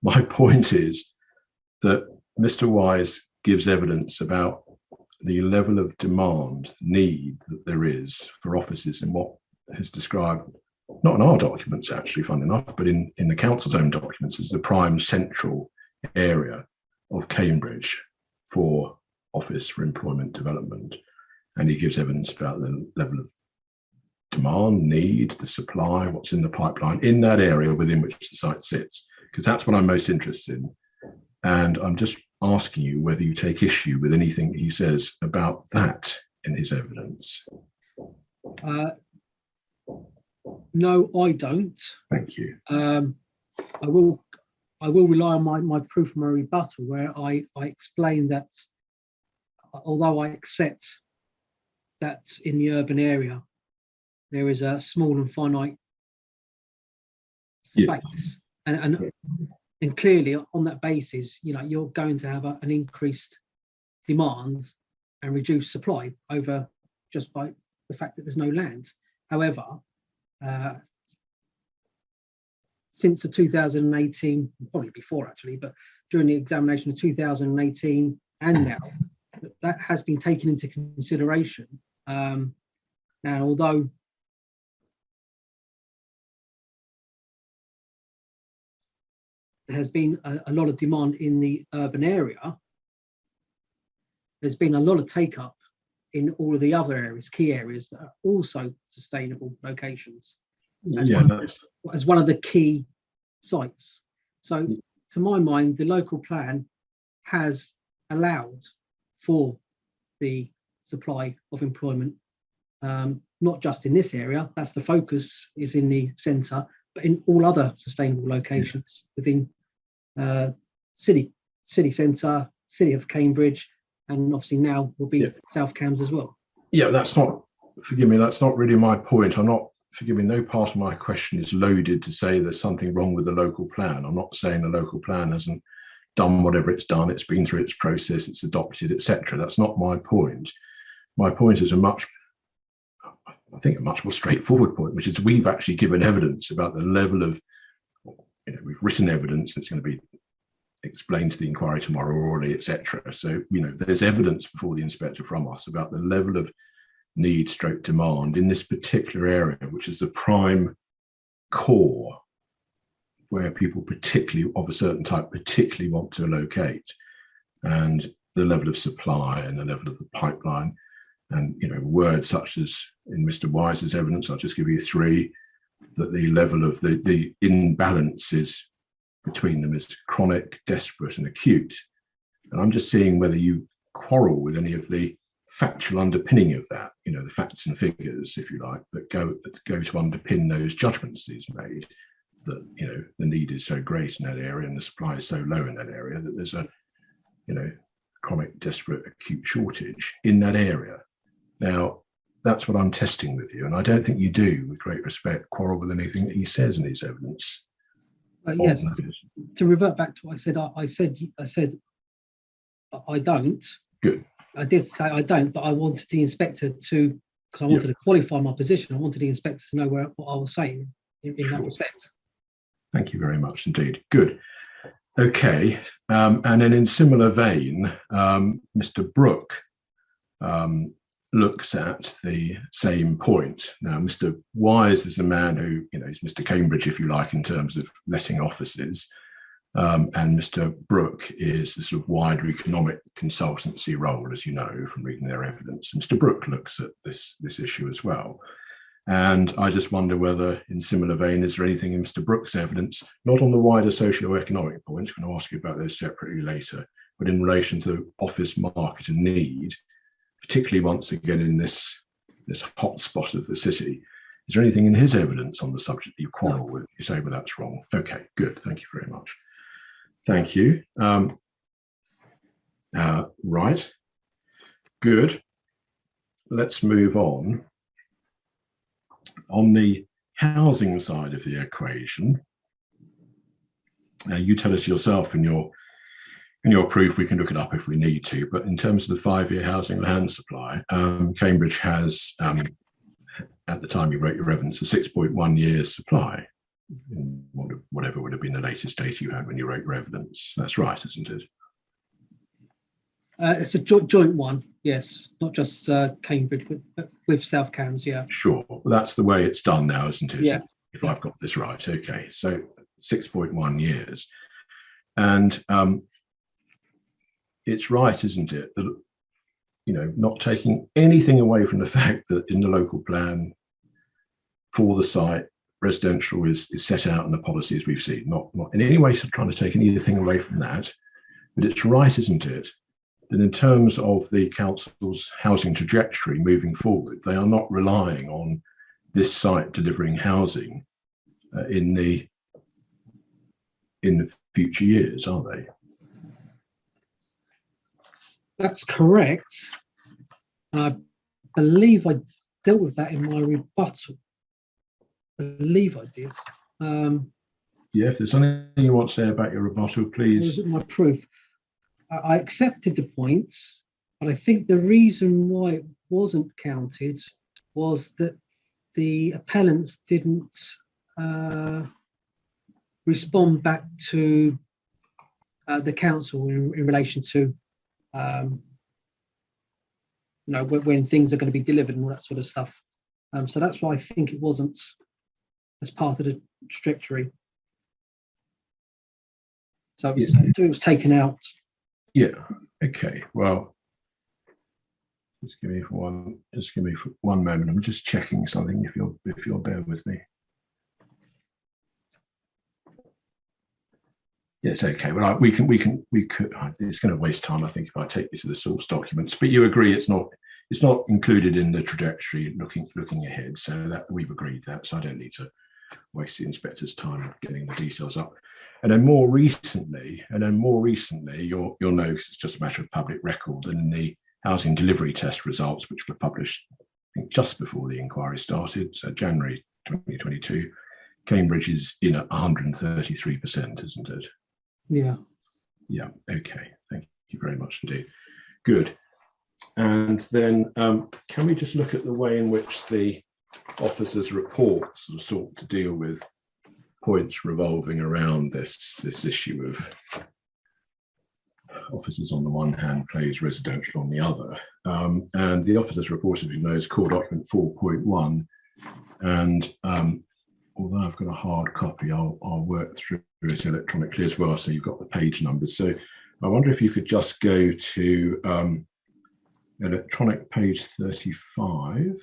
My point is that Mr. Wise gives evidence about the level of demand, need that there is for offices in what is described, not in our documents actually, fun enough, but in the council's own documents, as the prime central area of Cambridge for office for employment development. And he gives evidence about the level of demand, need, the supply, what's in the pipeline in that area within which the site sits, because that's what I'm most interested in. And I'm just asking you whether you take issue with anything he says about that in his evidence. No, I don't. Thank you. I will rely on my proof from a rebuttal, where I explain that although I accept that in the urban area there is a small and finite space, and clearly on that basis, you're going to have an increased demand and reduced supply over just by the fact that there's no land. However, since the 2018, probably before actually, but during the examination of 2018 and now, that has been taken into consideration. Now, although there has been a lot of demand in the urban area, there's been a lot of take up in all of the other areas, key areas that are also sustainable locations, as one of the key sites. So to my mind, the local plan has allowed for the supply of employment, not just in this area, that's the focus, is in the centre, but in all other sustainable locations within city centre, City of Cambridge, and obviously now will be South Cambs as well. Yeah, that's not, forgive me, that's not really my point. I'm not, forgive me, no part of my question is loaded to say there's something wrong with the local plan. I'm not saying the local plan hasn't done whatever it's done, it's been through its process, it's adopted, etc. That's not my point. My point is I think a much more straightforward point, which is we've actually given evidence about the level of, we've written evidence that's going to be explained to the inquiry tomorrow orally, etc. So, there's evidence before the inspector from us about the level of need stroke demand in this particular area, which is the prime core where people particularly of a certain type particularly want to locate, and the level of supply and the level of the pipeline, and words such as in Mr. Wise's evidence, I'll just give you three, that the level of the imbalances between them is chronic, desperate, and acute. And I'm just seeing whether you quarrel with any of the factual underpinning of that, the facts and figures, if you like, that go to underpin those judgments he's made, that the need is so great in that area and the supply is so low in that area that there's a chronic, desperate, acute shortage in that area. Now, that's what I'm testing with you, and I don't think you do, with great respect, quarrel with anything that he says in his evidence. Yes, to revert back to what I said, I said I don't. Good. I did say I don't, but I wanted the inspector to, because I wanted to qualify my position, I wanted the inspector to know what I was saying in that respect. Thank you very much indeed. Good. Okay. And then in similar vein, Mr. Brooke looks at the same point. Now, Mr. Wise is a man who, is Mr. Cambridge, if you like, in terms of letting offices. And Mr. Brooke is the sort of wider economic consultancy role, as you know, from reading their evidence. Mr. Brooke looks at this issue as well. And I just wonder whether, in similar vein, is there anything in Mr. Brooke's evidence, not on the wider socio-economic points, I'm going to ask you about those separately later, but in relation to office market and need, particularly once again in this hot spot of the city. Is there anything in his evidence on the subject that you quarrel with? You say, well, that's wrong. Okay, good. Thank you very much. Thank you. Right. Good. Let's move on. On the housing side of the equation, you tell us yourself in your proof, we can look it up if we need to, but in terms of the 5-year housing land supply, Cambridge has, at the time you wrote your evidence, a 6.1 years supply, in whatever would have been the latest data you had when you wrote your evidence. That's right, isn't it? It's a joint one, yes, not just Cambridge, but with South Cambs, yeah. Sure. Well, that's the way it's done now, isn't it? Yeah. If I've got this right. Okay. So 6.1 years. And it's right, isn't it, that, you know, not taking anything away from the fact that in the local plan for the site, residential is set out in the policies we've seen, not in any way trying to take anything away from that. But it's right, isn't it, that in terms of the council's housing trajectory moving forward, they are not relying on this site delivering housing in the future years, are they? That's correct. I believe I dealt with that in my rebuttal. I believe I did. Yeah, if there's something you want to say about your rebuttal, please. Was it my proof? I accepted the points, but I think the reason why it wasn't counted was that the appellants didn't respond back to the council in relation to you know, when things are going to be delivered and all that sort of stuff. So that's why I think it wasn't as part of the trajectory. So it was taken out. Yeah. Okay. Well, just give me one moment. I'm just checking something. If you'll bear with me. Yes. Okay. Well, we could. It's going to waste time, I think, if I take this to the source documents. But you agree it's not included in the trajectory looking ahead. So that we've agreed that. So I don't need to waste the inspector's time getting the details up. And then more recently, you'll know, because it's just a matter of public record, and the housing delivery test results, which were published, I think, just before the inquiry started, so January 2022, Cambridge is in at 133%, isn't it? Yeah. Yeah. Okay. Thank you very much indeed. Good. And then can we just look at the way in which the officers' reports sought to deal with points revolving around this issue of officers on the one hand, plays residential on the other. And the officers' report, as you know, is core document 4.1. And although I've got a hard copy, I'll work through it electronically as well, so you've got the page numbers. So I wonder if you could just go to electronic page 35,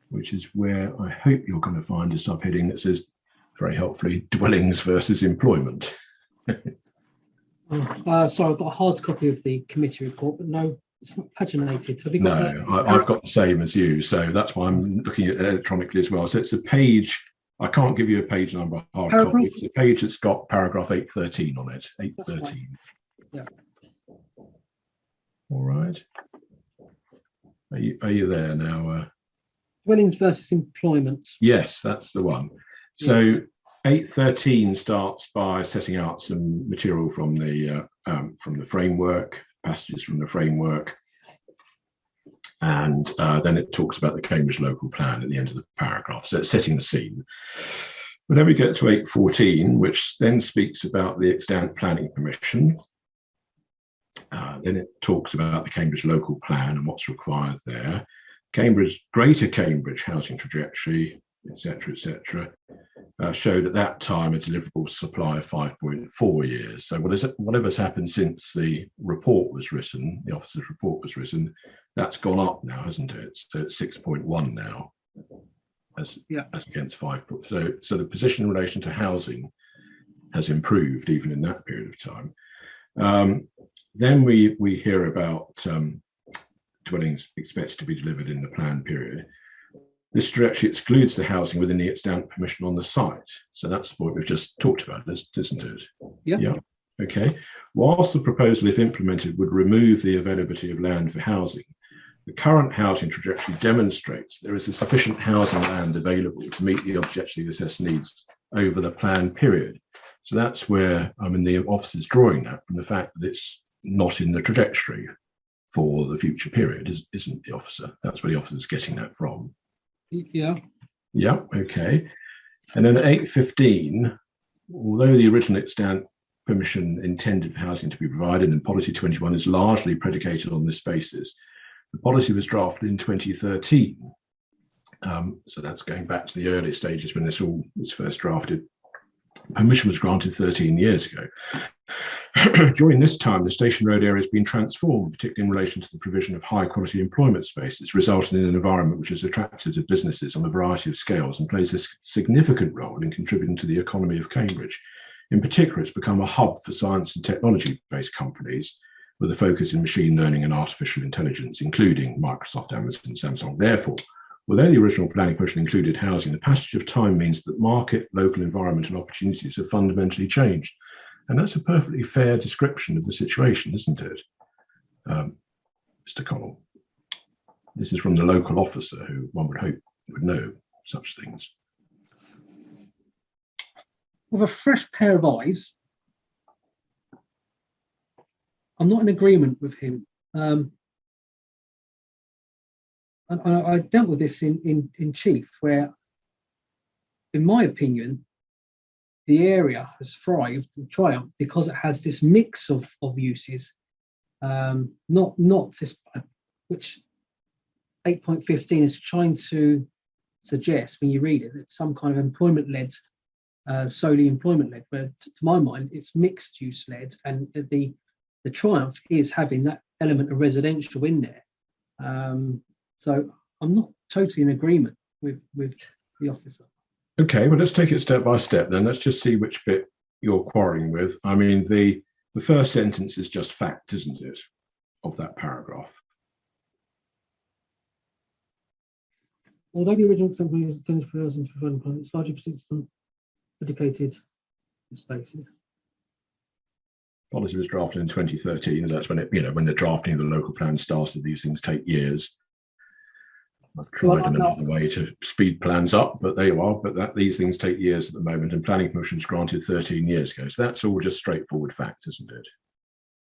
which is where I hope you're going to find a subheading that says, very helpfully, dwellings versus employment. Sorry, I've got a hard copy of the committee report, but no, it's not paginated. Have you got that? I've got the same as you, so that's why I'm looking at it electronically as well. So it's a page. I can't give you a page number hard copy. It's a page that's got paragraph 813 on it. 813. Yeah. All right. Are you there now? Dwellings versus employment. Yes, that's the one. So yes. 813 starts by setting out some material from the framework, passages from the framework, and then it talks about the Cambridge local plan at the end of the paragraph. So it's setting the scene. But then we get to 814, which then speaks about the extant planning permission. Then it talks about the Cambridge local plan and what's required there. Greater Cambridge housing trajectory, etc., showed at that time a deliverable supply of 5.4 years. So whatever's happened since the report was written, the officer's report was written, that's gone up now, hasn't it? So it's 6.1 now, as against 5. So the position in relation to housing has improved even in that period of time. Then we hear about dwellings expected to be delivered in the planned period. This trajectory excludes the housing within the extant permission on the site. So that's the point we've just talked about, isn't it? Yeah. Okay. Whilst the proposal, if implemented, would remove the availability of land for housing, the current housing trajectory demonstrates there is a sufficient housing land available to meet the objectively assessed needs over the planned period. So that's where the officer's drawing that from the fact that it's not in the trajectory for the future period, isn't the officer? That's where the officer's getting that from. Yeah. Yeah, okay. And then at 815, although the original extant permission intended for housing to be provided, and Policy 21 is largely predicated on this basis. The policy was drafted in 2013. So that's going back to the early stages when this all was first drafted. Permission was granted 13 years ago. During this time, the Station Road area has been transformed, particularly in relation to the provision of high quality employment spaces, resulting in an environment which is attractive to businesses on a variety of scales and plays a significant role in contributing to the economy of Cambridge. In particular, it's become a hub for science and technology-based companies with a focus in machine learning and artificial intelligence, including Microsoft, Amazon, Samsung. Therefore, although the original planning permission included housing, the passage of time means that market, local environment and opportunities have fundamentally changed. And that's a perfectly fair description of the situation, isn't it, Mr. Connell? This is from the local officer who one would hope would know such things. With a fresh pair of eyes, I'm not in agreement with him. And I dealt with this in chief, where, in my opinion, the area has thrived and triumphed because it has this mix of uses, not this, which 8.15 is trying to suggest when you read it, it's some kind of employment-led, solely employment-led, where to my mind it's mixed-use-led, and the triumph is having that element of residential in there. So I'm not totally in agreement with the officer. Okay, well, let's take it step by step then. Let's just see which bit you're quarrelling with. I mean, the first sentence is just fact, isn't it, of that paragraph? Although the original company was intended for housing to provide employment, it's largely predicated spaces. Policy was drafted in 2013. That's when when the drafting of the local plan started. These things take years. I've tried another way to speed plans up, but there you are. But these things take years at the moment, and planning permission was granted 13 years ago. So that's all just straightforward fact, isn't it?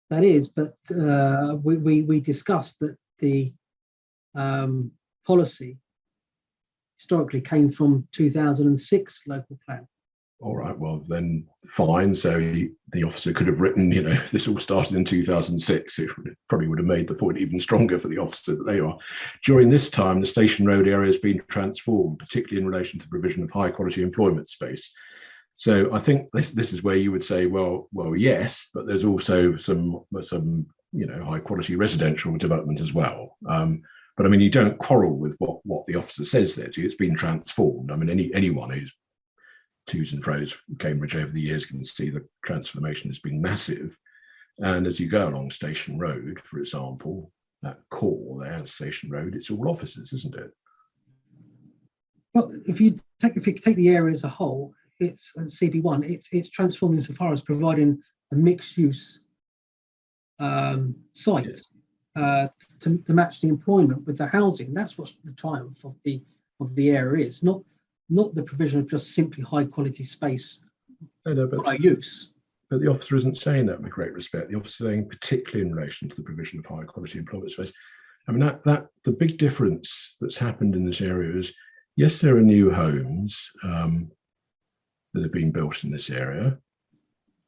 That is, but we discussed that the policy historically came from 2006 local plan. All right, well then fine. So the officer could have written, this all started in 2006. It probably would have made the point even stronger for the officer, but there you are. During this time, the Station Road area has been transformed, particularly in relation to the provision of high quality employment space. So I think this is where you would say, well, yes, but there's also some high quality residential development as well. But I mean, you don't quarrel with what the officer says there. It's been transformed. I mean, anyone who's twos and fro's from Cambridge over the years can see the transformation has been massive. And as you go along Station Road, for example, that core there, Station Road, it's all offices, isn't it? Well, if you take the area as a whole, it's CB1. It's transformed insofar as providing a mixed use site. Yes. To match the employment with the housing. That's what the triumph of the area is, not the provision of just simply high quality space by use. But the officer isn't saying that with great respect. The officer is saying particularly in relation to the provision of high quality employment space. I mean, that the big difference that's happened in this area is, yes, there are new homes that have been built in this area,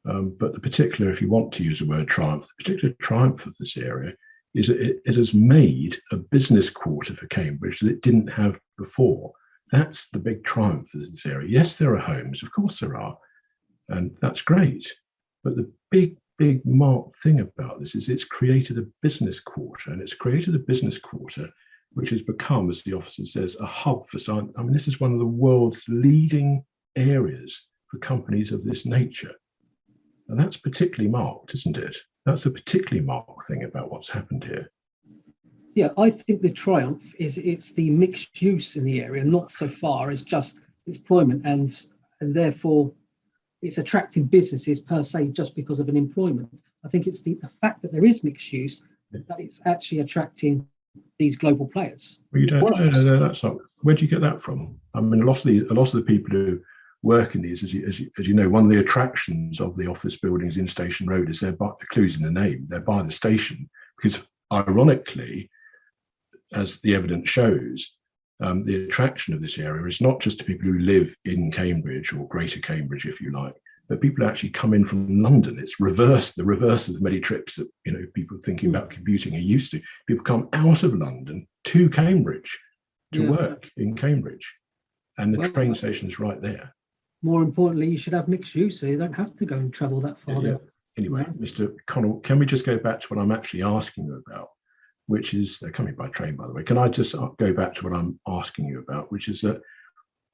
but the particular, if you want to use the word triumph, the particular triumph of this area is that it has made a business quarter for Cambridge that it didn't have before. That's the big triumph of this area. Yes, there are homes, of course there are, and that's great. But the big marked thing about this is it's created a business quarter, and it's created a business quarter which has become, as the officer says, a hub for science. I mean, this is one of the world's leading areas for companies of this nature. And that's particularly marked, isn't it? That's a particularly marked thing about what's happened here. Yeah, I think the triumph is it's the mixed use in the area, not so far as just employment, and therefore it's attracting businesses per se just because of an employment. I think it's the fact that there is mixed use that it's actually attracting these global players. Well, you don't. No, that's not. Where do you get that from? I mean, a lot of the people who work in these, as you know, one of the attractions of the office buildings in Station Road is they're by the clues in the name. They're by the station because, ironically, as the evidence shows, the attraction of this area is not just to people who live in Cambridge or Greater Cambridge, if you like, but people actually come in from London. It's the reverse of the many trips that, you know, people thinking about commuting are used to. People come out of London to Cambridge to work in Cambridge, and the train station is right there. More importantly, you should have mixed use, so you don't have to go and travel that far. Yeah. Anyway, Mr. Connell, can we just go back to what I'm actually asking you about, which is, they're coming by train, by the way. Can I just go back to what I'm asking you about, which is that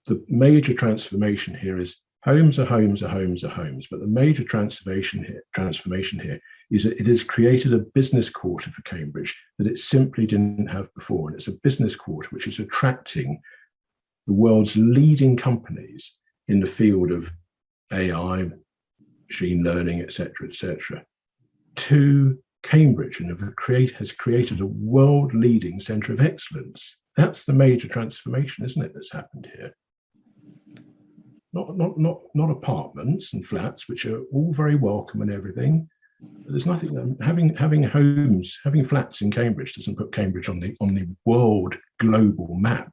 the major transformation here is homes are homes are homes are homes. But the major transformation here is that it has created a business quarter for Cambridge that it simply didn't have before. And it's a business quarter which is attracting the world's leading companies in the field of AI, machine learning, etc., to Cambridge, and has created a world-leading centre of excellence. That's the major transformation, isn't it, that's happened here? Not apartments and flats, which are all very welcome and everything. But there's nothing. Having flats in Cambridge doesn't put Cambridge on the world global map.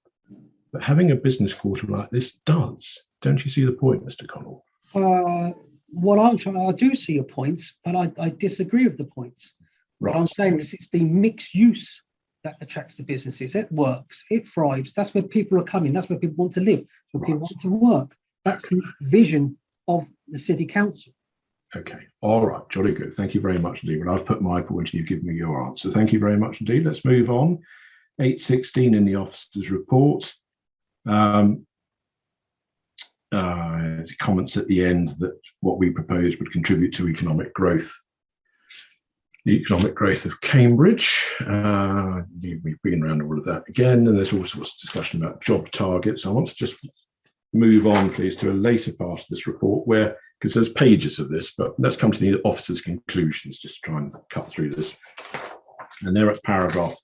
But having a business quarter like this does. Don't you see the point, Mr. Connell? I do see your points, but I disagree with the points. Right. What I'm saying is it's the mixed use that attracts the businesses. It works, it thrives. That's where people are coming. That's where people want to live, where people want to work. That's the vision of the city council. Okay. All right. Jolly good. Thank you very much indeed. Well, I've put my point and you've given me your answer. Thank you very much indeed. Let's move on. 8.16 in the officer's report. Comments at the end that what we propose would contribute to economic growth. The economic growth of Cambridge. We've been around all of that again, and there's all sorts of discussion about job targets. I want to just move on, please, to a later part of this report where, because there's pages of this, but let's come to the officer's conclusions, just to try and cut through this. And they're at paragraph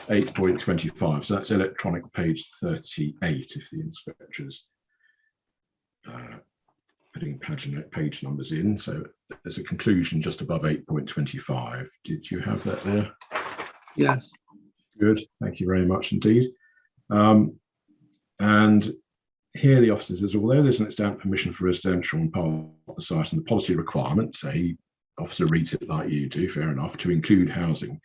8.25. So that's electronic page 38 if the inspector's putting page numbers in. So there's a conclusion just above 8.25. Did you have that there? Yes. Good. Thank you very much indeed. And here the officer says, although there's an extant permission for residential on part of the site and the policy requirement, so officer reads it like you do, fair enough, to include housing,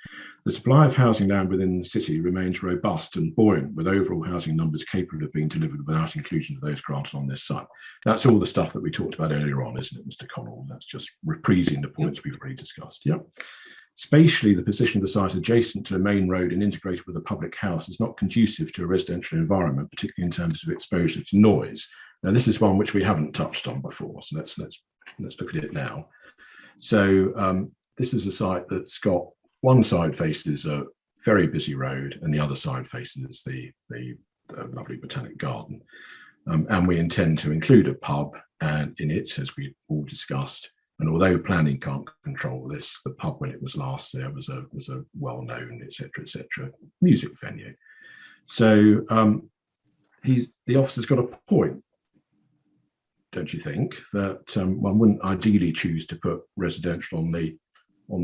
the supply of housing land within the city remains robust and buoyant, with overall housing numbers capable of being delivered without inclusion of those granted on this site. That's all the stuff that we talked about earlier on, isn't it, Mr. Connell? That's just reprising the points we've already discussed. Yep. Spatially, the position of the site adjacent to a main road and integrated with a public house is not conducive to a residential environment, particularly in terms of exposure to noise. Now, this is one which we haven't touched on before, so let's look at it now. So this is a site that's got one side faces a very busy road, and the other side faces the lovely botanic garden. And we intend to include a pub in it, as we all discussed. And although planning can't control this, the pub when it was last there was a well-known, etc., music venue. So the officer's got a point, don't you think, that one wouldn't ideally choose to put residential on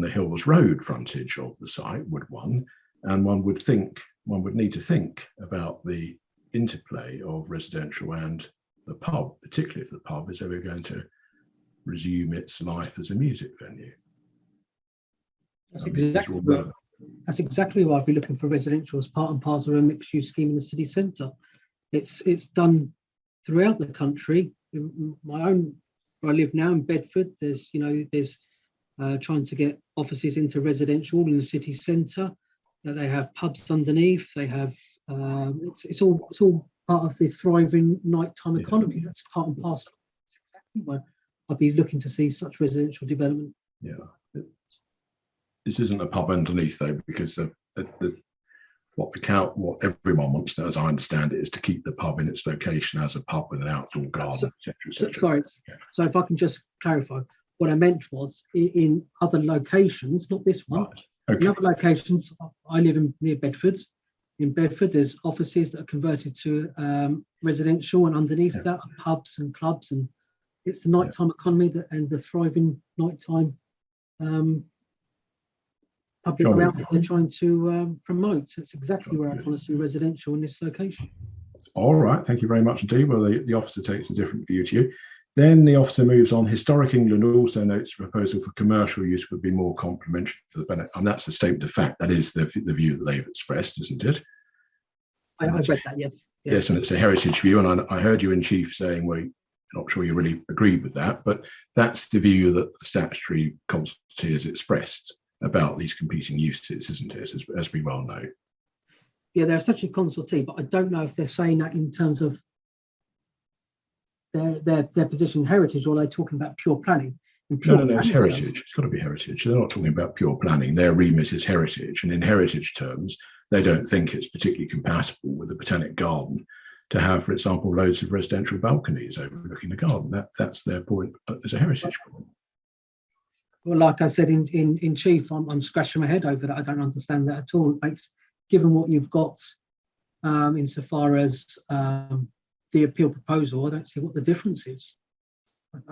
the Hills Road frontage of the site, would one? And one would need to think about the interplay of residential and the pub, particularly if the pub is ever going to resume its life as a music venue. That's exactly why I'd be looking for residential as part and parcel of a mixed-use scheme in the city centre. It's done throughout the country. Where I live now in Bedford, there's trying to get offices into residential in the city centre. They have pubs underneath. They have it's all part of the thriving nighttime economy. That's part and parcel. That's exactly why I'd be looking to see such residential development. Yeah, this isn't a pub underneath though, because what everyone wants to, as I understand it, is to keep the pub in its location as a pub with an outdoor garden, etc. Sorry. Yeah. So if I can just clarify, what I meant was in other locations, not this one. Right. Okay. In other locations, I live near Bedford. In Bedford, there's offices that are converted to residential, and underneath that are pubs and clubs, and it's the nighttime economy and the thriving nighttime public realm that they're trying to promote. So it's exactly where I want to see residential in this location. All right, thank you very much indeed. Well, the officer takes a different view to you. Then the officer moves on. Historic England also notes the proposal for commercial use would be more complementary to the benefit. And that's the statement of fact. That is the view that they've expressed, isn't it? I've read that, yes. Yes, and it's a heritage view. And I heard you in chief saying, well, not sure you really agreed with that, but that's the view that the statutory consultancy has expressed about these competing uses, isn't it, as we well know? Yeah, they're such a consultee, but I don't know if they're saying that in terms of their position in heritage, or they're talking about pure planning. No, it's heritage. Terms. It's got to be heritage. They're not talking about pure planning. Their remit is heritage. And in heritage terms, they don't think it's particularly compatible with the Botanic Garden to have, for example, loads of residential balconies overlooking the garden. That's their point as a heritage point. Well, like I said in chief, I'm scratching my head over that. I don't understand that at all. It makes, given what you've got insofar as the appeal proposal, I don't see what the difference is.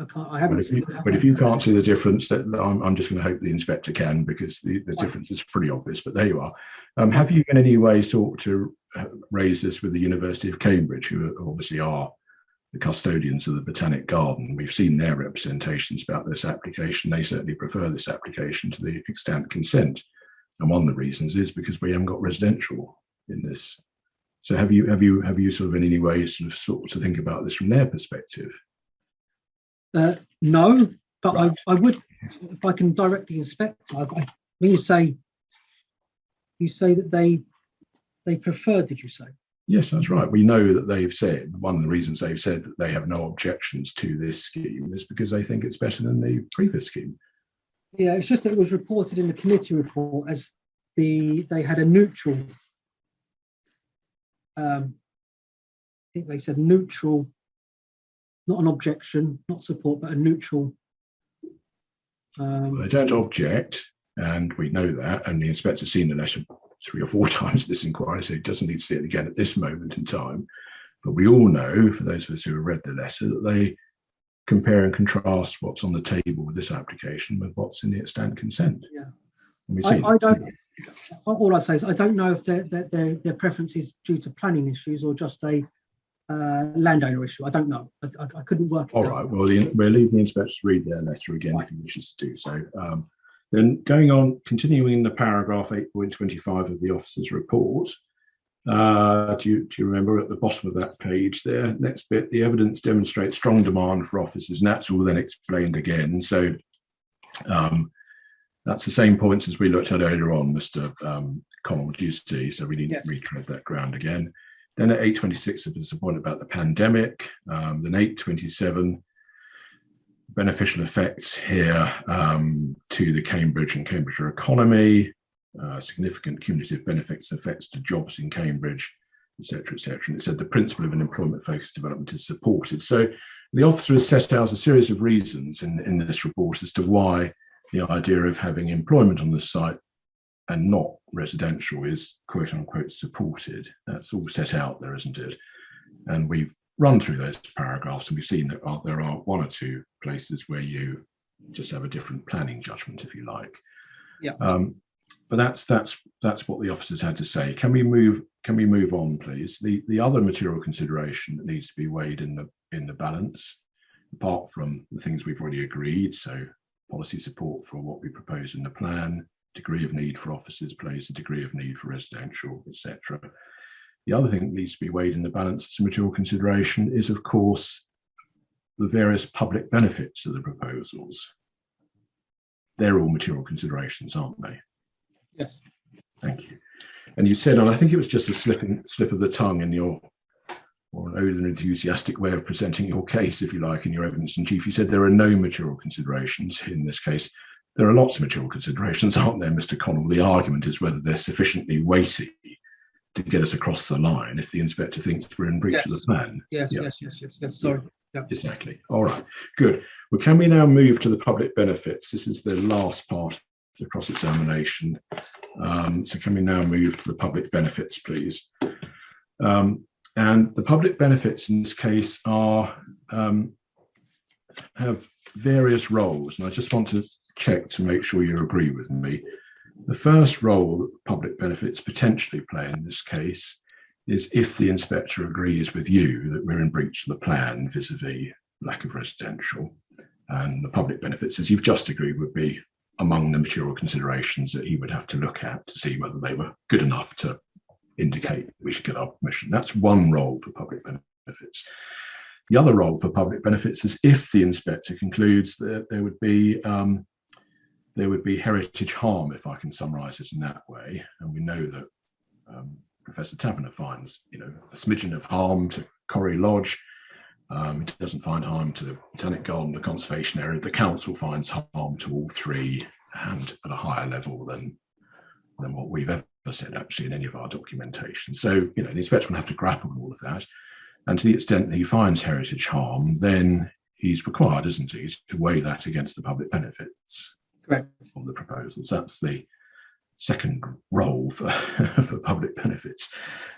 I haven't seen it. But if you can't see the difference, that I'm just going to hope the inspector can, because the difference is pretty obvious. But there you are. Have you in any way sought to raise this with the University of Cambridge, who obviously are the custodians of the Botanic Garden? We've seen their representations about this application. They certainly prefer this application to the extant consent. And one of the reasons is because we haven't got residential in this. So have you sort of in any way sought to think about this from their perspective? No, but right. I would, if I can directly inspect. When you say that they prefer, did you say? Yes, that's right. We know that they've said, one of the reasons they've said that they have no objections to this scheme is because they think it's better than the previous scheme. Yeah, it's just that it was reported in the committee report as they had a neutral. I think they said neutral. Not an objection, not support, but a neutral. They don't object, and we know that, and the inspector's seen the letter 3 or 4 times this inquiry, so he doesn't need to see it again at this moment in time. But we all know, for those of us who have read the letter, that they compare and contrast what's on the table with this application with what's in the extant consent. Yeah, I don't. All I say is I don't know if their preference is due to planning issues or just a landowner issue. I don't know. I couldn't work it out. All right. Well, we'll leave the inspector to read their letter again if he wishes to do so. Then going on, continuing in the paragraph 8.25 of the officer's report, do you remember at the bottom of that page there, next bit, the evidence demonstrates strong demand for officers, and that's all then explained again. So that's the same points as we looked at earlier on, Mr. Connell, do you see? So we need to retread that ground again. Then at 8.26, there's a point about the pandemic. Then 8.27, beneficial effects here to the Cambridge and Cambridgeshire economy, significant cumulative benefits effects to jobs in Cambridge, etc., etc. And it said the principle of an employment-focused development is supported. So the officer has set out a series of reasons in this report as to why the idea of having employment on the site and not residential is quote unquote supported. That's all set out there, isn't it? And we've run through those paragraphs and we've seen that there are 1 or 2 places where you just have a different planning judgment, if you like. Yeah. But that's what the officers had to say. Can we move on, please? The other material consideration that needs to be weighed in the balance, apart from the things we've already agreed, so policy support for what we propose in the plan, degree of need for offices placed, a degree of need for residential, etc. The other thing that needs to be weighed in the balance as a material consideration is, of course, the various public benefits of the proposals. They're all material considerations, aren't they? Yes. Thank you. And you said, and I think it was just a slip of the tongue in your, or an old and enthusiastic way of presenting your case, if you like, in your evidence in chief. You said there are no material considerations in this case. There are lots of material considerations, aren't there, Mr. Connell? The argument is whether they're sufficiently weighty to get us across the line if the inspector thinks we're in breach of the plan. Yes. Sorry. Yeah. Exactly. All right. Good. Well, can we now move to the public benefits? This is the last part of the cross-examination. So can we now move to the public benefits, please? And the public benefits in this case are have various roles, and I just want to check to make sure you agree with me. The first role that public benefits potentially play in this case is if the inspector agrees with you that we're in breach of the plan vis-a-vis lack of residential. And the public benefits, as you've just agreed, would be among the material considerations that he would have to look at to see whether they were good enough to indicate that we should get our permission. That's one role for public benefits. The other role for public benefits is if the inspector concludes that there would be heritage harm, if I can summarise it in that way. And we know that Professor Taverner finds, a smidgen of harm to Corrie Lodge. It doesn't find harm to the Botanic Garden, the conservation area. The council finds harm to all three, and at a higher level than what we've ever said actually in any of our documentation. So, the inspector will have to grapple with all of that. And to the extent that he finds heritage harm, then he's required, isn't he, to weigh that against the public benefits. Correct. Of the proposals. That's the second role for, for public benefits.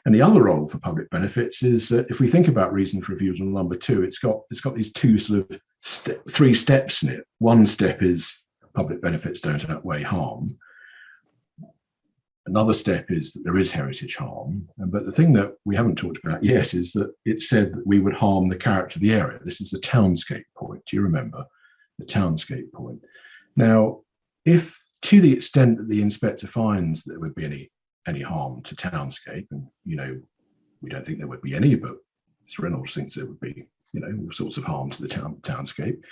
And the other role for public benefits is, if we think about reason for refusal number 2, it's got these two sort of three steps in it. One step is public benefits don't outweigh harm. Another step is that there is heritage harm. But the thing that we haven't talked about yet is that it said that we would harm the character of the area. This is the townscape point. Do you remember the townscape point? Now, if to the extent that the inspector finds there would be any harm to townscape, and we don't think there would be any, but Mr. Reynolds thinks there would be, all sorts of harm to the townscape.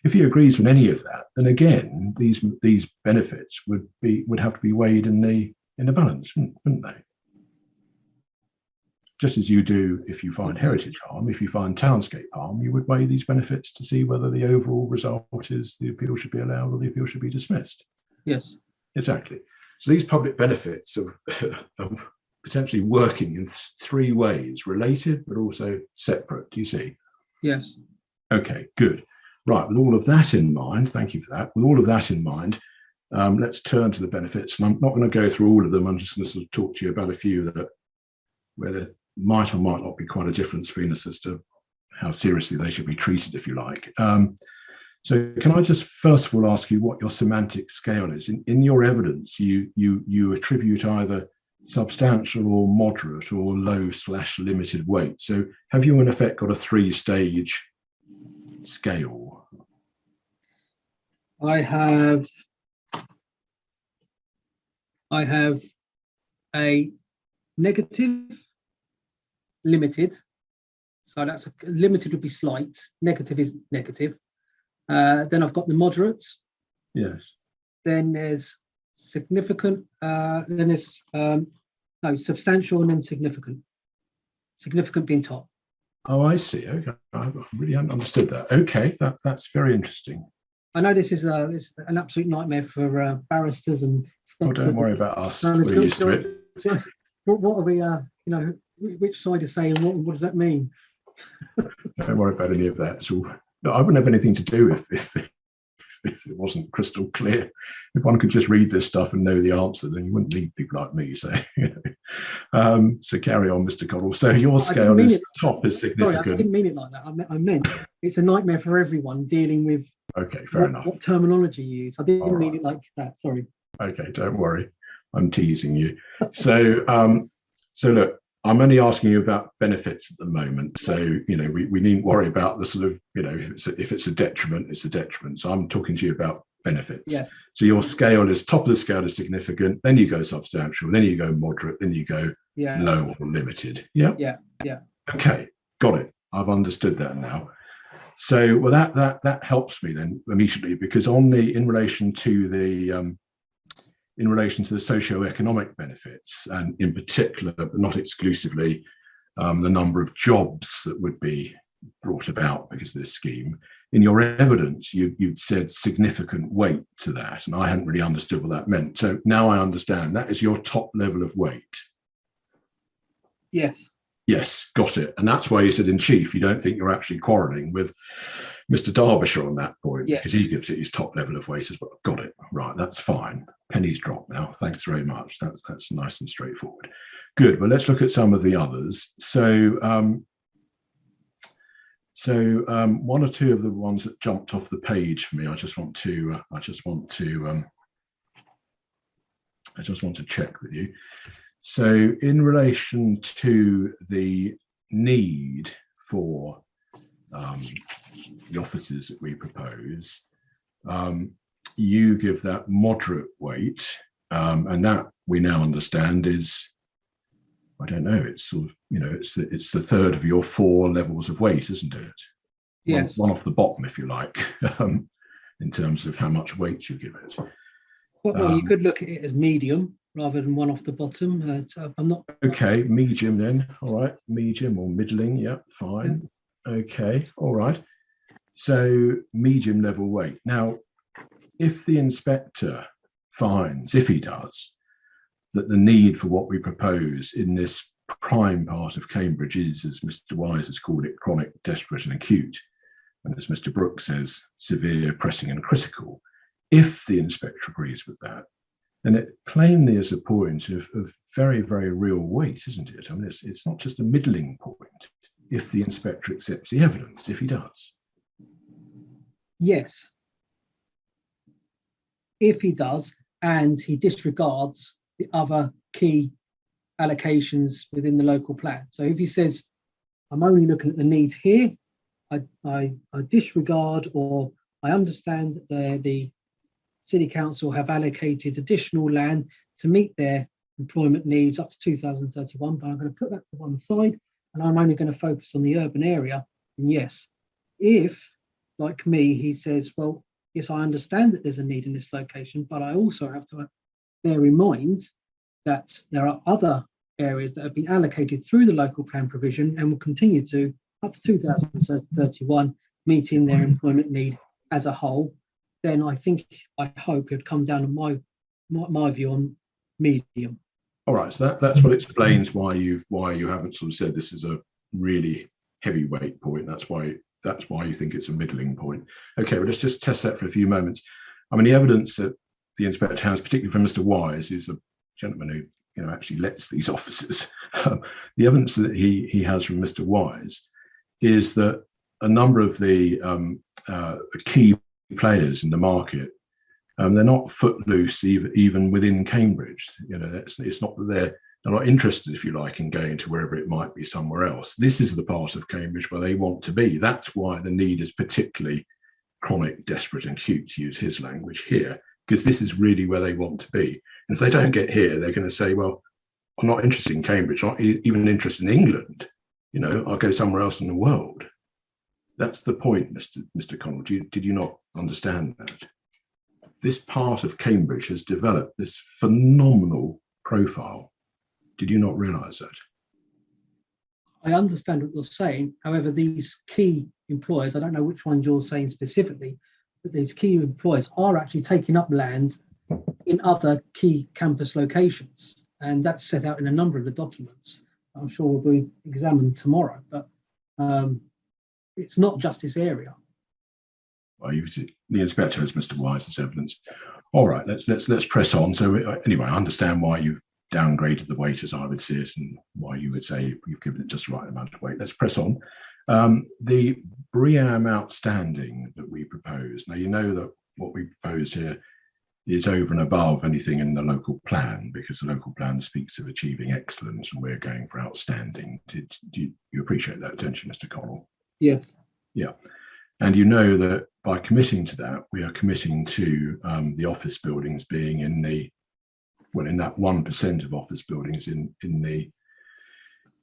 If he agrees with any of that, then again these benefits would have to be weighed in the balance, wouldn't they? Just as you do if you find heritage harm, if you find townscape harm, you would weigh these benefits to see whether the overall result is the appeal should be allowed or the appeal should be dismissed. Yes. Exactly. So these public benefits are potentially working in three ways, related but also separate. Do you see? Yes. Okay, good. Right, with all of that in mind, thank you for that. With all of that in mind, let's turn to the benefits. And I'm not going to go through all of them. I'm just going to sort of talk to you about a few where there might or might not be quite a difference between us as to how seriously they should be treated, if you like. So can I just first of all ask you what your semantic scale is? In your evidence, you attribute either substantial or moderate or low/limited weight. So have you in effect got a 3-stage scale? I have a negative, limited. So that's limited would be slight. Negative is negative. Then I've got the moderate. Yes. Then there's significant. Then there's substantial and then significant. Significant being top. Oh, I see. Okay, I really hadn't understood that. Okay, that's very interesting. I know this is an absolute nightmare for barristers and. Oh, don't worry about us. We're used to it. So, what are we? Which side is saying what does that mean? Don't worry about any of that. It's all. No, I wouldn't have anything to do if it wasn't crystal clear. If one could just read this stuff and know the answer, then you wouldn't need people like me. So, so carry on, Mr. Connell. So your scale is top is significant. Sorry, I didn't mean it like that. I meant it's a nightmare for everyone dealing with. Okay, fair enough. What terminology you use? I didn't mean it like that. Sorry. Okay, don't worry. I'm teasing you. So, so look. I'm only asking you about benefits at the moment. So, we needn't worry about the sort of, if it's a detriment, it's a detriment. So I'm talking to you about benefits. Yes. So your scale is top of the scale is significant, then you go substantial, then you go moderate, then you go low or limited. Yeah. Yeah. Okay, got it. I've understood that now. So, well, that helps me then immediately, because in relation to the socio-economic benefits, and in particular, but not exclusively, the number of jobs that would be brought about because of this scheme, in your evidence, you'd said significant weight to that, and I hadn't really understood what that meant. So now I understand that is your top level of weight. Yes. Yes, got it. And that's why you said in chief, you don't think you're actually quarrelling with Mr. Derbyshire on that point, because he gives it his top level of weight as well. Got it. Right, that's fine. Pennies drop now. Thanks very much. That's nice and straightforward. Good. Well, let's look at some of the others. So, one or two of the ones that jumped off the page for me, I just want to check with you. So, in relation to the need for the offices that we propose, you give that moderate weight, and that we now understand is, I don't know, it's sort of, it's the third of your 4 levels of weight, isn't it? Yes. One off the bottom, if you like, in terms of how much weight you give it. Well, you could look at it as medium rather than one off the bottom. So I'm not. Okay, medium then. All right, medium or middling. Yeah, fine. Yeah. Okay, all right. So medium level weight. Now, if the inspector finds, if he does, that the need for what we propose in this prime part of Cambridge is, as Mr. Wise has called it, chronic, desperate and acute, and as Mr. Brooks says, severe, pressing and critical, if the inspector agrees with that, then it plainly is a point of very, very real weight, isn't it? I mean, it's not just a middling point if the inspector accepts the evidence, if he does. Yes. If he does, and he disregards the other key allocations within the local plan. So if he says, I'm only looking at the need here, I disregard, or I understand that the City Council have allocated additional land to meet their employment needs up to 2031, but I'm going to put that to one side and I'm only going to focus on the urban area. And yes, if, like me, he says, well, yes, I understand that there's a need in this location, but I also have to bear in mind that there are other areas that have been allocated through the local plan provision and will continue to up to 2031, meeting their employment need as a whole. Then I hope it would come down to my view on medium. All right, so that's what explains why you haven't sort of said this is a really heavyweight point. That's why you think it's a middling point. Okay, well, let's just test that for a few moments. I mean, the evidence that the inspector has, particularly from Mr. Wise, is a gentleman who actually lets these offices. The evidence that he has from Mr. Wise is that a number of the key players in the market, they're not footloose even within Cambridge. It's not that they're not interested, if you like, in going to wherever it might be somewhere else. This is the part of Cambridge where they want to be. That's why the need is particularly chronic, desperate and acute, to use his language here, because this is really where they want to be. And if they don't get here, they're going to say, well, I'm not interested in Cambridge, I'm not even interested in England. I'll go somewhere else in the world. That's the point, Mr. Connell. Did you not understand that? This part of Cambridge has developed this phenomenal profile. Did you not realise that? I understand what you're saying. However, these key employers, I don't know which ones you're saying specifically, but these key employers are actually taking up land in other key campus locations. And that's set out in a number of the documents. I'm sure will be examined tomorrow, but it's not just this area. Well, the inspector has Mr. Wise's evidence. All right, let's press on. So anyway, I understand why you've downgraded the weight, as I would see it, and why you would say you've given it just the right amount of weight. Let's press on. The BREEAM outstanding that we propose. Now, you know that what we propose here is over and above anything in the local plan, because the local plan speaks of achieving excellence and we're going for outstanding. Do you appreciate that, don't you, Mr. Connell? Yes. Yeah. And you know that by committing to that, we are committing to the office buildings being in that 1% of office buildings in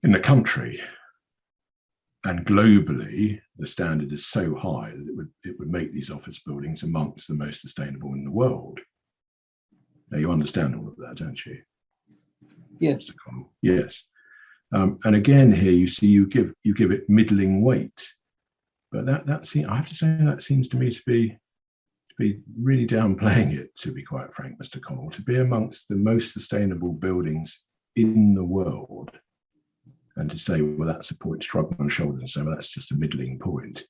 the country. And globally, the standard is so high that it would make these office buildings amongst the most sustainable in the world. Now, you understand all of that, don't you? Yes. Yes. And again, here you see you give it middling weight, but that seems, I have to say, that seems to me to be really downplaying it, to be quite frank, Mr. Connell. To be amongst the most sustainable buildings in the world, and to say, well, that's a point, shrug my shoulders and say, well, that's just a middling point,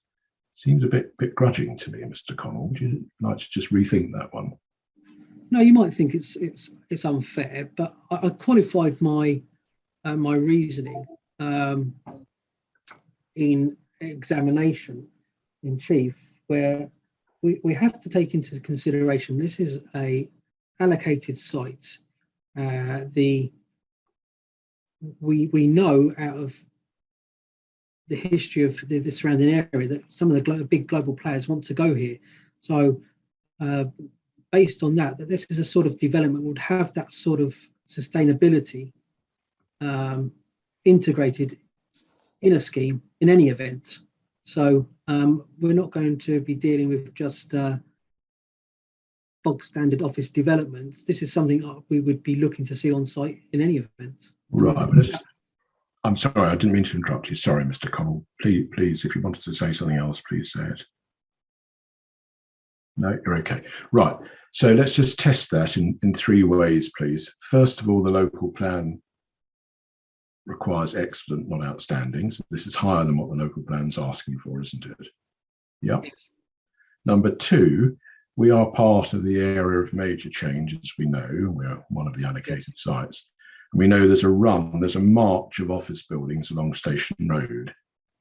seems a bit grudging to me, Mr. Connell. Would you like to just rethink that one? No, you might think it's unfair, but I qualified my reasoning in examination in chief, where we have to take into consideration this is a allocated site. We know out of the history of the surrounding area, that some of the big global players want to go here. So based on that this is a sort of development would have that sort of sustainability integrated in a scheme in any event. So we're not going to be dealing with just bog standard office developments. This is something we would be looking to see on site in any event. Right. I'm sorry, I didn't mean to interrupt you. Sorry, Mr. Connell. Please, if you wanted to say something else, please say it. No, you're okay. Right. So let's just test that in 3 ways, please. First of all, the local plan requires excellent, not outstanding. So this is higher than what the local plan's asking for, isn't it? Yeah. Yes. Number 2, we are part of the area of major change, as we know. We're one of the allocated sites. And we know there's a march of office buildings along Station Road.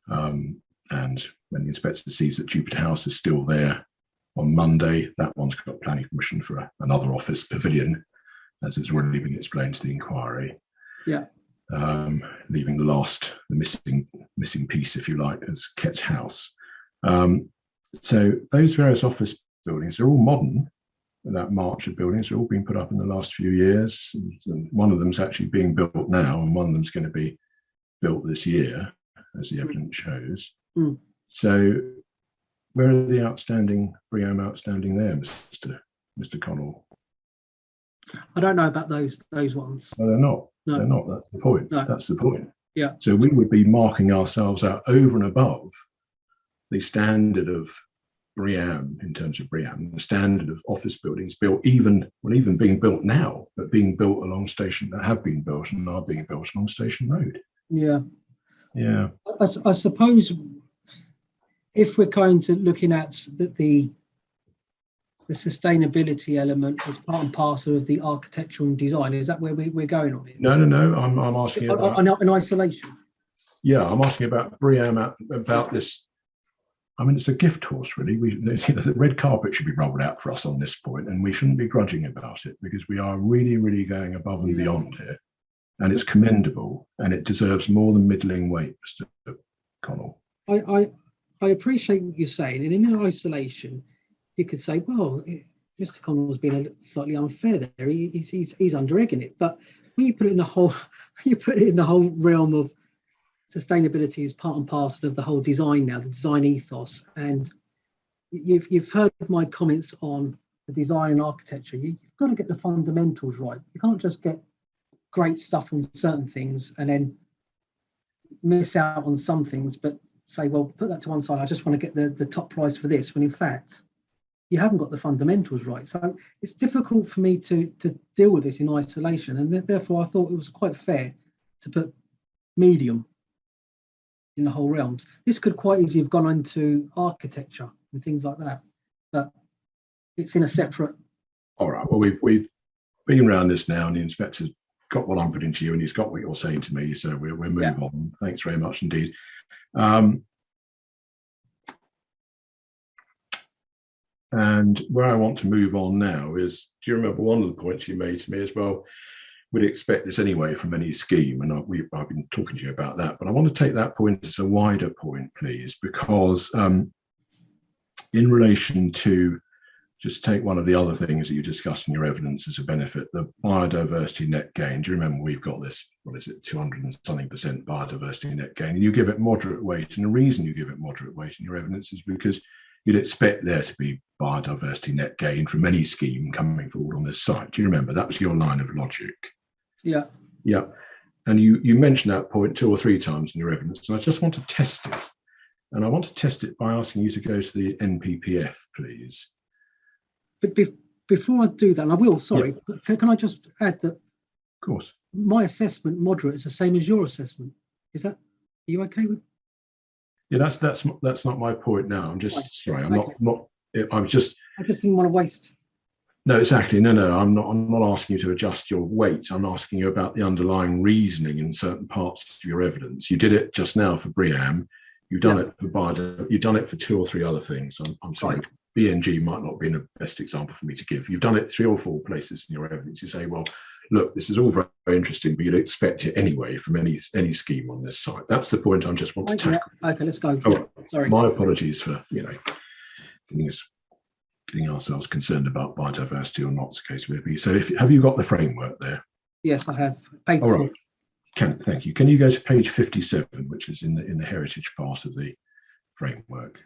And when the inspector sees that Jupiter House is still there on Monday, that one's got planning permission for another office pavilion, as has already been explained to the inquiry. Yeah. Leaving the missing piece, if you like, as Ketch House. So those various office buildings are all modern. That march of buildings are all being put up in the last few years. And one of them's actually being built now, and one of them's going to be built this year, as the evidence shows. Mm. So where are the outstanding BREEAM outstanding there, Mr. Connell? I don't know about those ones. No, they're not. No. They're not. That's the point. No. That's the point. Yeah. So we would be marking ourselves out over and above the standard of BREEAM, in terms of BREEAM, the standard of office buildings built even being built now, but being built along station, that have been built and are being built along Station Road. Yeah. Yeah. I suppose if we're going to looking at the sustainability element as part and parcel of the architectural and design, is that where we're going on it? No. I'm asking about in isolation. Yeah, I'm asking about BREEAM, about this. I mean, it's a gift horse, really. The red carpet should be rolled out for us on this point, and we shouldn't be grudging about it, because we are really, really going above and beyond here, and it's commendable, and it deserves more than middling weight, Mr. Connell. I appreciate what you're saying, and in isolation, you could say, well, Mr. Connell's been slightly unfair there. He's under-egging it, but when you put it in the whole realm of sustainability is part and parcel of the whole design now, the design ethos. And you've heard my comments on the design and architecture. You've got to get the fundamentals right. You can't just get great stuff on certain things and then miss out on some things, but say, well, put that to one side. I just want to get the top price for this, when in fact, you haven't got the fundamentals right. So it's difficult for me to deal with this in isolation. And therefore, I thought it was quite fair to put medium in the whole realms. This could quite easily have gone into architecture and things like that, but it's in a separate. All right. Well, we've been around this now, and the inspector's got what I'm putting to you, and he's got what you're saying to me. So we'll move on. Thanks very much indeed. And where I want to move on now is, do you remember one of the points you made to me as well? We'd expect this anyway from any scheme, and I've been talking to you about that, but I want to take that point as a wider point, please, because in relation to, just take one of the other things that you discussed in your evidence as a benefit, the biodiversity net gain. Do you remember we've got this, 200 and something % biodiversity net gain, and you give it moderate weight, and the reason you give it moderate weight in your evidence is because you'd expect there to be biodiversity net gain from any scheme coming forward on this site. Do you remember? That was your line of logic. Yeah. Yeah. And you mentioned that point 2 or 3 times in your evidence, and I just want to test it. And I want to test it by asking you to go to the NPPF, please. But before I do that, and I will, sorry, but can I just add that? Of course. My assessment, moderate, is the same as your assessment. Is that, are you okay with? Yeah, that's not my point now. I'm just sorry. I'm okay. I just didn't want to waste. No, exactly. No. I'm not asking you to adjust your weight. I'm asking you about the underlying reasoning in certain parts of your evidence. You did it just now for BREEAM. You've done it for BIOD. You've done it for 2 or 3 other things. I'm sorry. Right. BNG might not be the best example for me to give. You've done it 3 or 4 places in your evidence. You say, well, look, this is all very, very interesting, but you'd expect it anyway from any scheme on this site. That's the point I just want to tackle. Okay, let's go. Oh, Sorry. My apologies for getting ourselves concerned about biodiversity or not, as the case may be. So have you got the framework there? Yes, I have. Page All right. Thank you. Can you go to page 57, which is in the heritage part of the framework?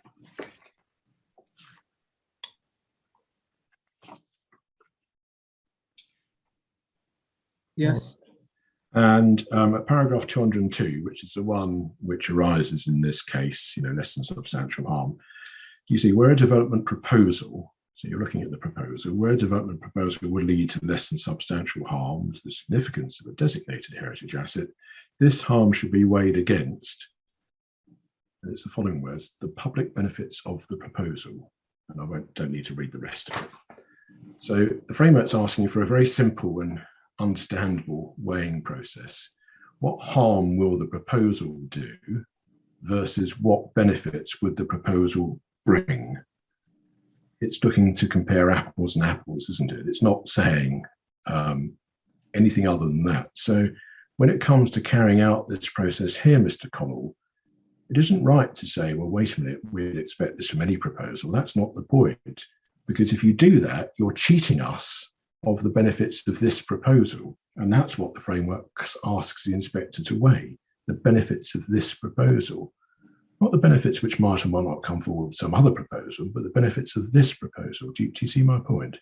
Yes. And at paragraph 202, which is the one which arises in this case, less than substantial harm, you see where a development proposal, so you're looking at the proposal, where a development proposal would lead to less than substantial harm to the significance of a designated heritage asset, this harm should be weighed against, and it's the following words, the public benefits of the proposal. And I don't need to read the rest of it. So the framework's asking for a very simple and understandable weighing process. What harm will the proposal do versus what benefits would the proposal bring? It's looking to compare apples and apples, isn't it? It's not saying anything other than that. So when it comes to carrying out this process here, Mr. Connell, it isn't right to say, well, wait a minute, we'd expect this from any proposal. That's not the point. Because if you do that, you're cheating us of the benefits of this proposal. And that's what the framework asks the inspector to weigh, the benefits of this proposal. Not the benefits which might or might not come forward with some other proposal, but the benefits of this proposal. Do you see my point?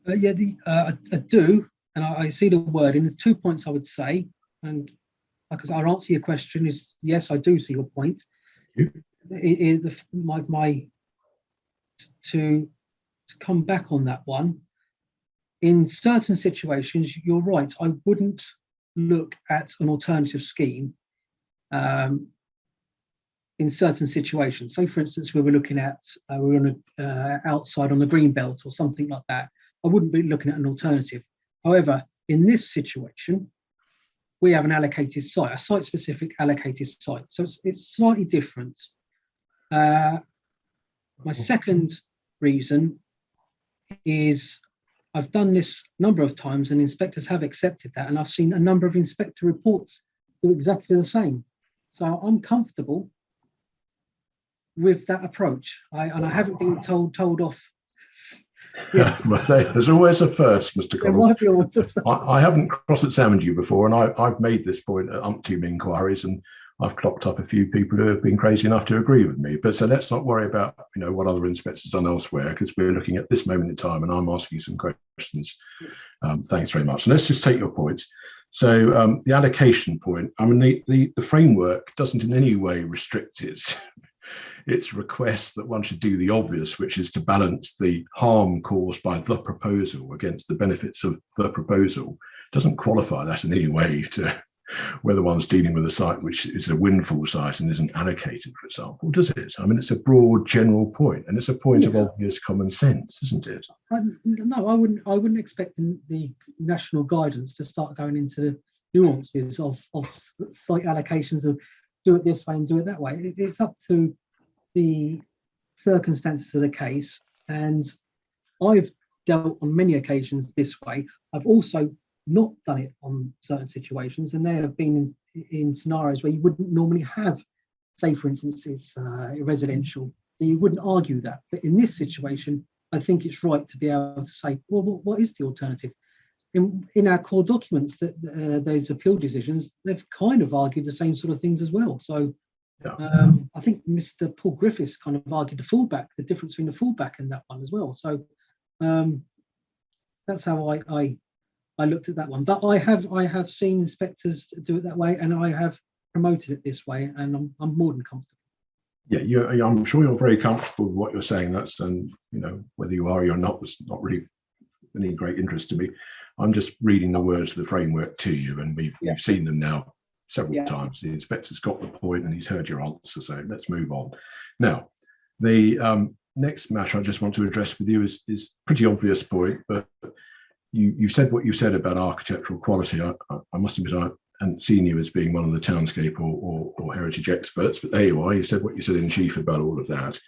Yeah, I do. And I see the wording. There's 2 points I would say. And because I'll answer your question is, yes, I do see your point. To come back on that one, in certain situations, you're right, I wouldn't look at an alternative scheme in certain situations. So, for instance, we were looking at, we were on outside on the green belt or something like that. I wouldn't be looking at an alternative. However, in this situation, we have an allocated site, a site-specific allocated site. So it's slightly different. My second reason is I've done this a number of times and inspectors have accepted that, and I've seen a number of inspector reports do exactly the same. So I'm comfortable with that approach. I haven't been told off. Yeah, but there's always a first, Mr. Connell. I haven't cross-examined you before, and I've made this point at umpteen inquiries, and I've clocked up a few people who have been crazy enough to agree with me. But so let's not worry about what other inspectors done elsewhere, because we're looking at this moment in time, and I'm asking you some questions. Thanks very much. And let's just take your points. So the allocation point. I mean, the framework doesn't in any way restrict its request that one should do the obvious, which is to balance the harm caused by the proposal against the benefits of the proposal. It doesn't qualify that in any way to whether one's dealing with a site which is a windfall site and isn't allocated, for example, does it? I mean, it's a broad general point, and it's a point of obvious common sense, isn't it? No, I wouldn't expect the national guidance to start going into the nuances of site allocations of do it this way and do it that way. It's up to the circumstances of the case, and I've dealt on many occasions this way. I've also not done it on certain situations, and there have been in scenarios where you wouldn't normally have, say for instance, it's residential, you wouldn't argue that. But in this situation, I think it's right to be able to say, well, what is the alternative? In our core documents, that those appeal decisions, they've kind of argued the same sort of things as well. So I think Mr. Paul Griffiths kind of argued the difference between the fallback and that one as well. So that's how I looked at that one. But I have seen inspectors do it that way, and I have promoted it this way, and I'm more than comfortable. Yeah, I'm sure you're very comfortable with what you're saying. That's, and whether you are or not was not really any great interest to me. I'm just reading the words of the framework to you, and we've seen them now several times. The inspector's got the point, and he's heard your answer. So let's move on. Now, the next matter I just want to address with you is pretty obvious point, but you said what you said about architectural quality. I must admit I hadn't seen you as being one of the townscape or heritage experts, but there you are. You said what you said in chief about all of that.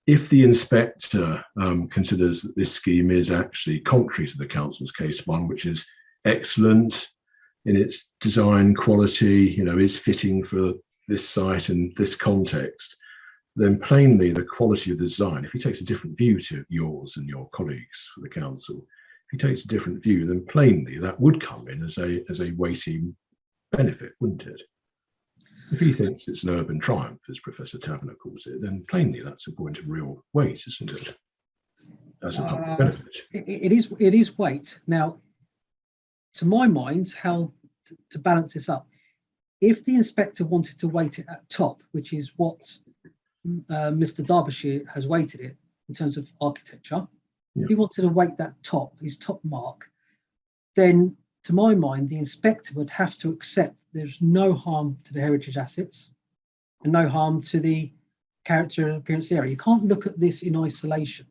if the inspector considers that this scheme is actually contrary to the council's case one, which is excellent in its design quality, is fitting for this site and this context, then plainly the quality of the design, if he takes a different view to yours and your colleagues for the council, if he takes a different view, then plainly that would come in as a weighty benefit, wouldn't it? If he thinks it's an urban triumph, as Professor Taverner calls it, then plainly that's a point of real weight, isn't it? As a public benefit. It is weight. Now, to my mind, how to balance this up, if the inspector wanted to weight it at top, which is what Mr. Derbyshire has weighted it in terms of architecture, if he wanted to weight that top, his top mark, then to my mind, the inspector would have to accept there's no harm to the heritage assets and no harm to the character and appearance of the area. You can't look at this in isolation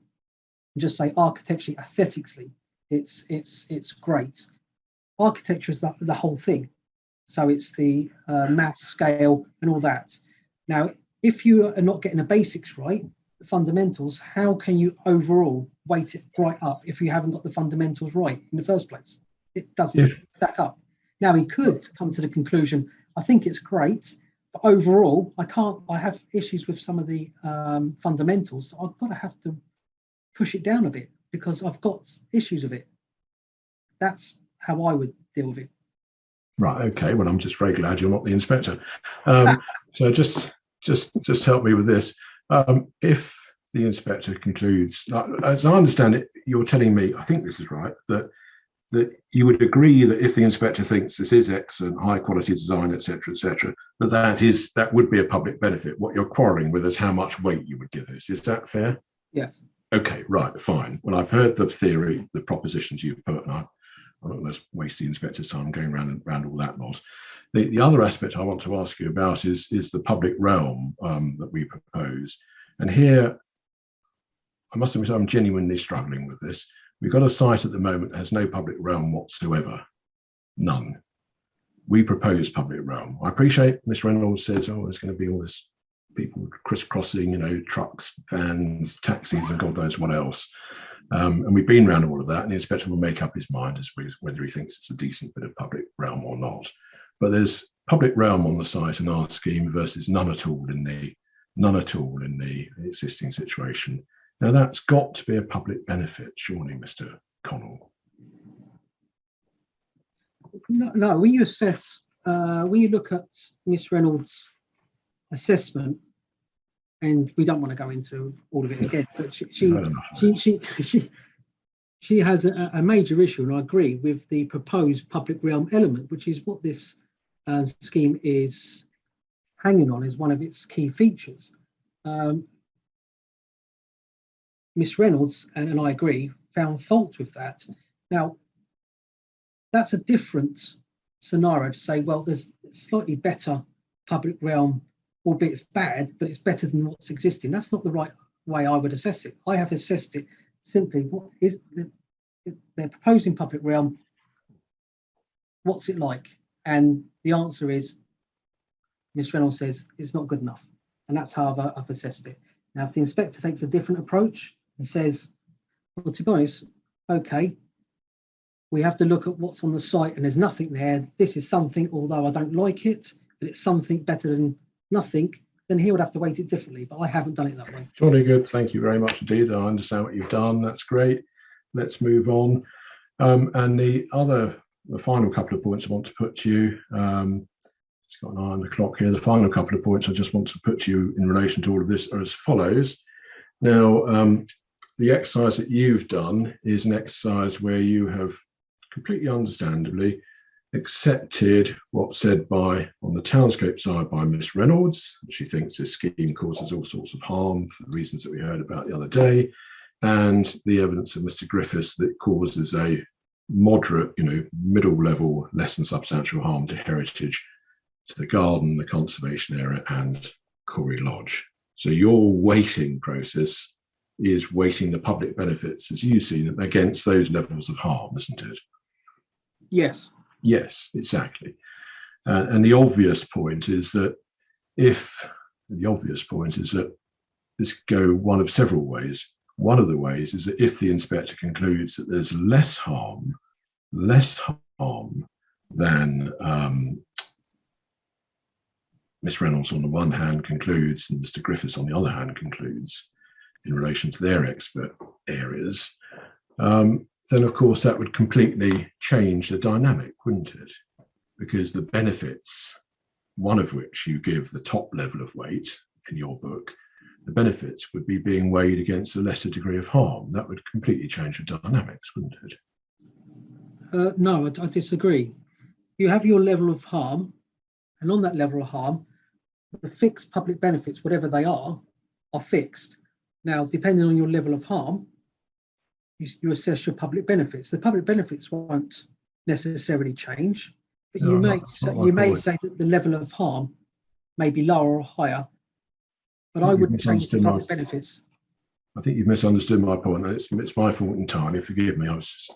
and just say architecturally, aesthetically, it's great. Architecture is the whole thing. So it's the mass scale and all that. Now, if you are not getting the basics right, the fundamentals, how can you overall weight it right up if you haven't got the fundamentals right in the first place? It doesn't stack up. Now, he could come to the conclusion, I think it's great, but overall, I have issues with some of the fundamentals. So I've got to have to push it down a bit because I've got issues with it. That's how I would deal with it. Right. Okay. Well, I'm just very glad you're not the inspector. So just help me with this. If the inspector concludes, as I understand it, you're telling me, I think this is right, that you would agree that if the inspector thinks this is excellent, high quality design, etc., that would be a public benefit. What you're quarrelling with is how much weight you would give this. Is that fair? Yes. Okay. Right. Fine. Well, I've heard the theory, the propositions you put, and I'm not going to waste the inspector's time going around all that lot. The other aspect I want to ask you about is the public realm that we propose. And here, I must admit, I'm genuinely struggling with this. We've got a site at the moment that has no public realm whatsoever. None. We propose public realm. I appreciate Miss Reynolds says, there's going to be all this people crisscrossing, trucks, vans, taxis, and God knows what else. And we've been around all of that, and the inspector will make up his mind as to whether he thinks it's a decent bit of public realm or not. But there's public realm on the site in our scheme versus none at all in the existing situation. Now that's got to be a public benefit, surely, Mr. Connell. No. When you assess, when you look at Miss Reynolds' assessment, and we don't want to go into all of it again, but she has a major issue, and I agree with the proposed public realm element, which is what this scheme is hanging on as one of its key features. Miss Reynolds, and I agree, found fault with that. Now, that's a different scenario to say, well, there's slightly better public realm, albeit it's bad, but it's better than what's existing. That's not the right way I would assess it. I have assessed it simply, what is they're proposing public realm, what's it like? And the answer is, Miss Reynolds says it's not good enough. And that's how I've assessed it. Now, if the inspector takes a different approach and says, well, to be honest, okay, we have to look at what's on the site and there's nothing there. This is something, although I don't like it, but it's something better than nothing, then he would have to weight it differently. But I haven't done it that way. Surely good. Thank you very much indeed. I understand what you've done. That's great. Let's move on. And the final couple of points I want to put to you, it's got an eye on the clock here. The final couple of points I just want to put to you in relation to all of this are as follows. Now, the exercise that you've done is an exercise where you have completely understandably accepted what's said on the townscape side by Miss Reynolds. She thinks this scheme causes all sorts of harm for the reasons that we heard about the other day, and the evidence of Mr. Griffiths that causes a moderate, middle level, less than substantial harm to heritage, to the garden, the conservation area, and Corey Lodge. So your weighting process is weighting the public benefits as you see them against those levels of harm, isn't it? Yes. Yes, exactly. And the obvious point is that this go one of several ways. One of the ways is that if the inspector concludes that there's less harm than Miss Reynolds on the one hand concludes and Mr. Griffiths on the other hand concludes in relation to their expert areas, then of course that would completely change the dynamic, wouldn't it? Because the benefits, one of which you give the top level of weight in your book, the benefits would be being weighed against a lesser degree of harm. That would completely change the dynamics, wouldn't it? No, I disagree. You have your level of harm, and on that level of harm, the fixed public benefits, whatever they are fixed. Now, depending on your level of harm, you assess your public benefits. The public benefits won't necessarily change, but No, you may say that the level of harm may be lower or higher, but I wouldn't change the public benefits. I think you've misunderstood my point. It's my fault entirely. Forgive me. I was just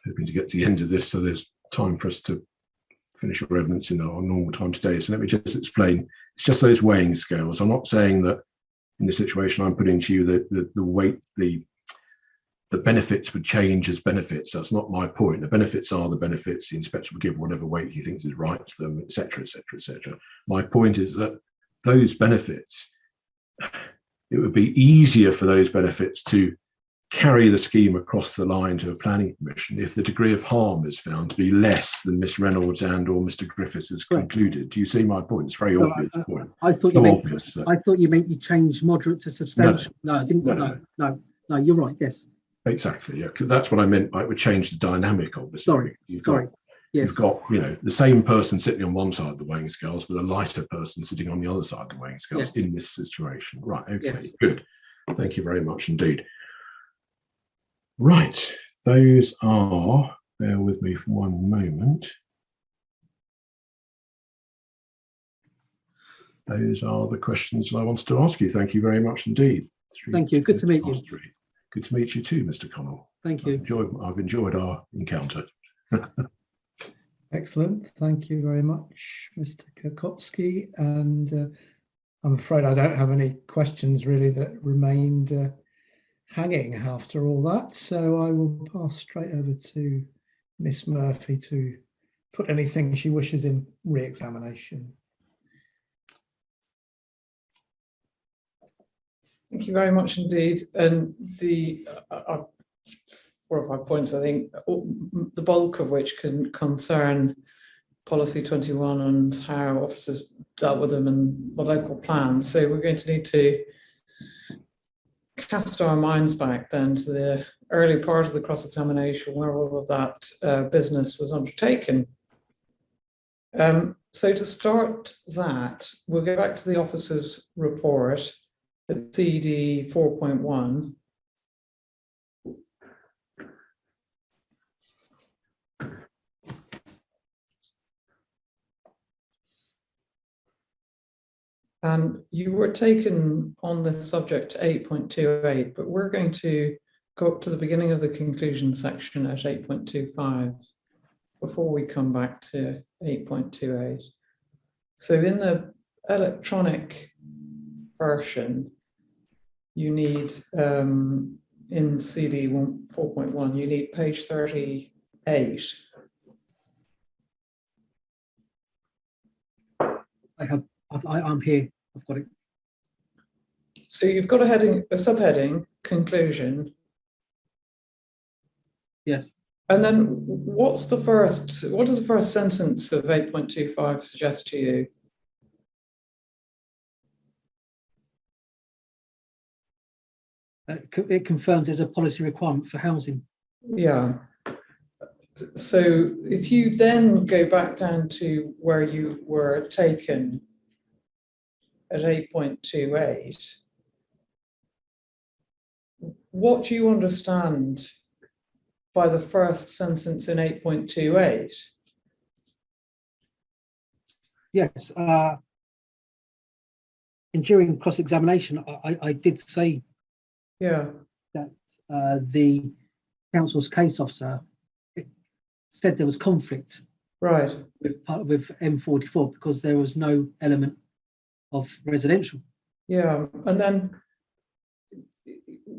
hoping to get to the end of this so there's time for us to finish your evidence in our normal time today. So let me just explain. It's just those weighing scales. I'm not saying that in the situation I'm putting to you that the weight, the benefits would change as benefits. That's not my point. The benefits are the benefits. The inspector will give whatever weight he thinks is right to them, etc., etc., etc. My point is that those benefits, it would be easier for those benefits to carry the scheme across the line to a planning commission if the degree of harm is found to be less than Miss Reynolds and or Mr. Griffiths has concluded. Do you see my point? It's a very obvious point. I thought you meant you changed moderate to substantial. No, I didn't. No, you're right. Yes. Exactly. Yeah, that's what I meant. It would change the dynamic of the story. You've got the same person sitting on one side of the weighing scales, but a lighter person sitting on the other side of the weighing scales in this situation. Right. Okay. Good. Thank you very much indeed. Right. Those are. Bear with me for one moment. Those are the questions that I wanted to ask you. Thank you very much indeed. Thank you. Good to meet you. Good to meet you too, Mr. Connell. Thank you. I've enjoyed our encounter. Excellent. Thank you very much, Mr. Kirkowski. And I'm afraid I don't have any questions really that remained hanging after all that. So I will pass straight over to Miss Murphy to put anything she wishes in re-examination. Thank you very much indeed. And the 4 or 5 points, I think, the bulk of which can concern policy 21 and how officers dealt with them and the local plans. So we're going to need to cast our minds back then to the early part of the cross-examination where all of that business was undertaken. So to start that, we'll go back to the officer's report at CD 4.1. And you were taken on this subject to 8.28, but we're going to go up to the beginning of the conclusion section at 8.25 before we come back to 8.28. So in the electronic version, you need, in CD 4.1, you need page 38. I'm here. I've got it. So you've got a heading, a subheading, conclusion. Yes. And then what does the first sentence of 8.25 suggest to you? It confirms there's a policy requirement for housing. Yeah. So if you then go back down to where you were taken at 8.28, what do you understand by the first sentence in 8.28? Yes. And during cross-examination, I did say that the council's case officer said there was conflict with M44 because there was no element of residential. Yeah, and then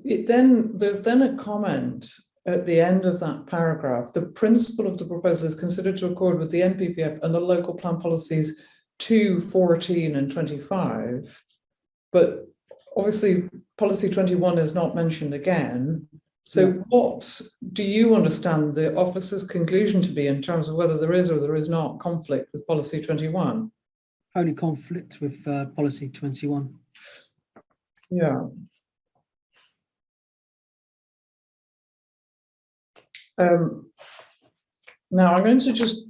there's then a comment at the end of that paragraph. The principle of the proposal is considered to accord with the NPPF and the local plan policies 2, 14 and 25. But obviously policy 21 is not mentioned again. So what do you understand the officer's conclusion to be in terms of whether there is or there is not conflict with policy 21? Only conflict with policy 21. Yeah. Now I'm going to just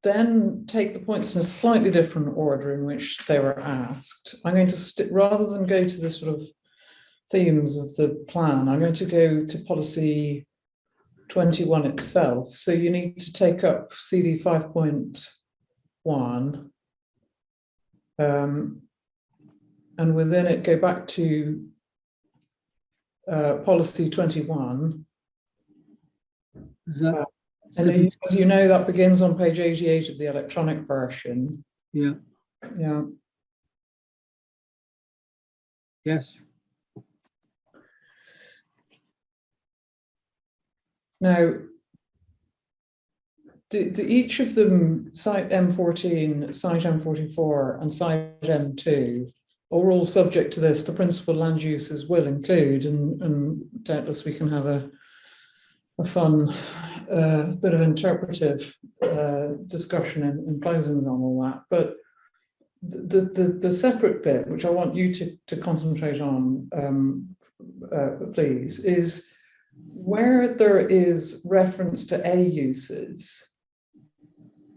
then take the points in a slightly different order in which they were asked. I'm going to rather than go to the sort of themes of the plan, I'm going to go to policy 21 itself. So you need to take up CD 5.1 and within it go back to policy 21. That, and as you know, that begins on page 88 of the electronic version. yeah. Yeah. Yes. Now, each of them, site M14, site M44, and site M2, are all subject to this. The principal land uses will include, and doubtless we can have a fun bit of interpretive discussion and closings on all that. But the separate bit, which I want you to concentrate on, please, is where there is reference to A uses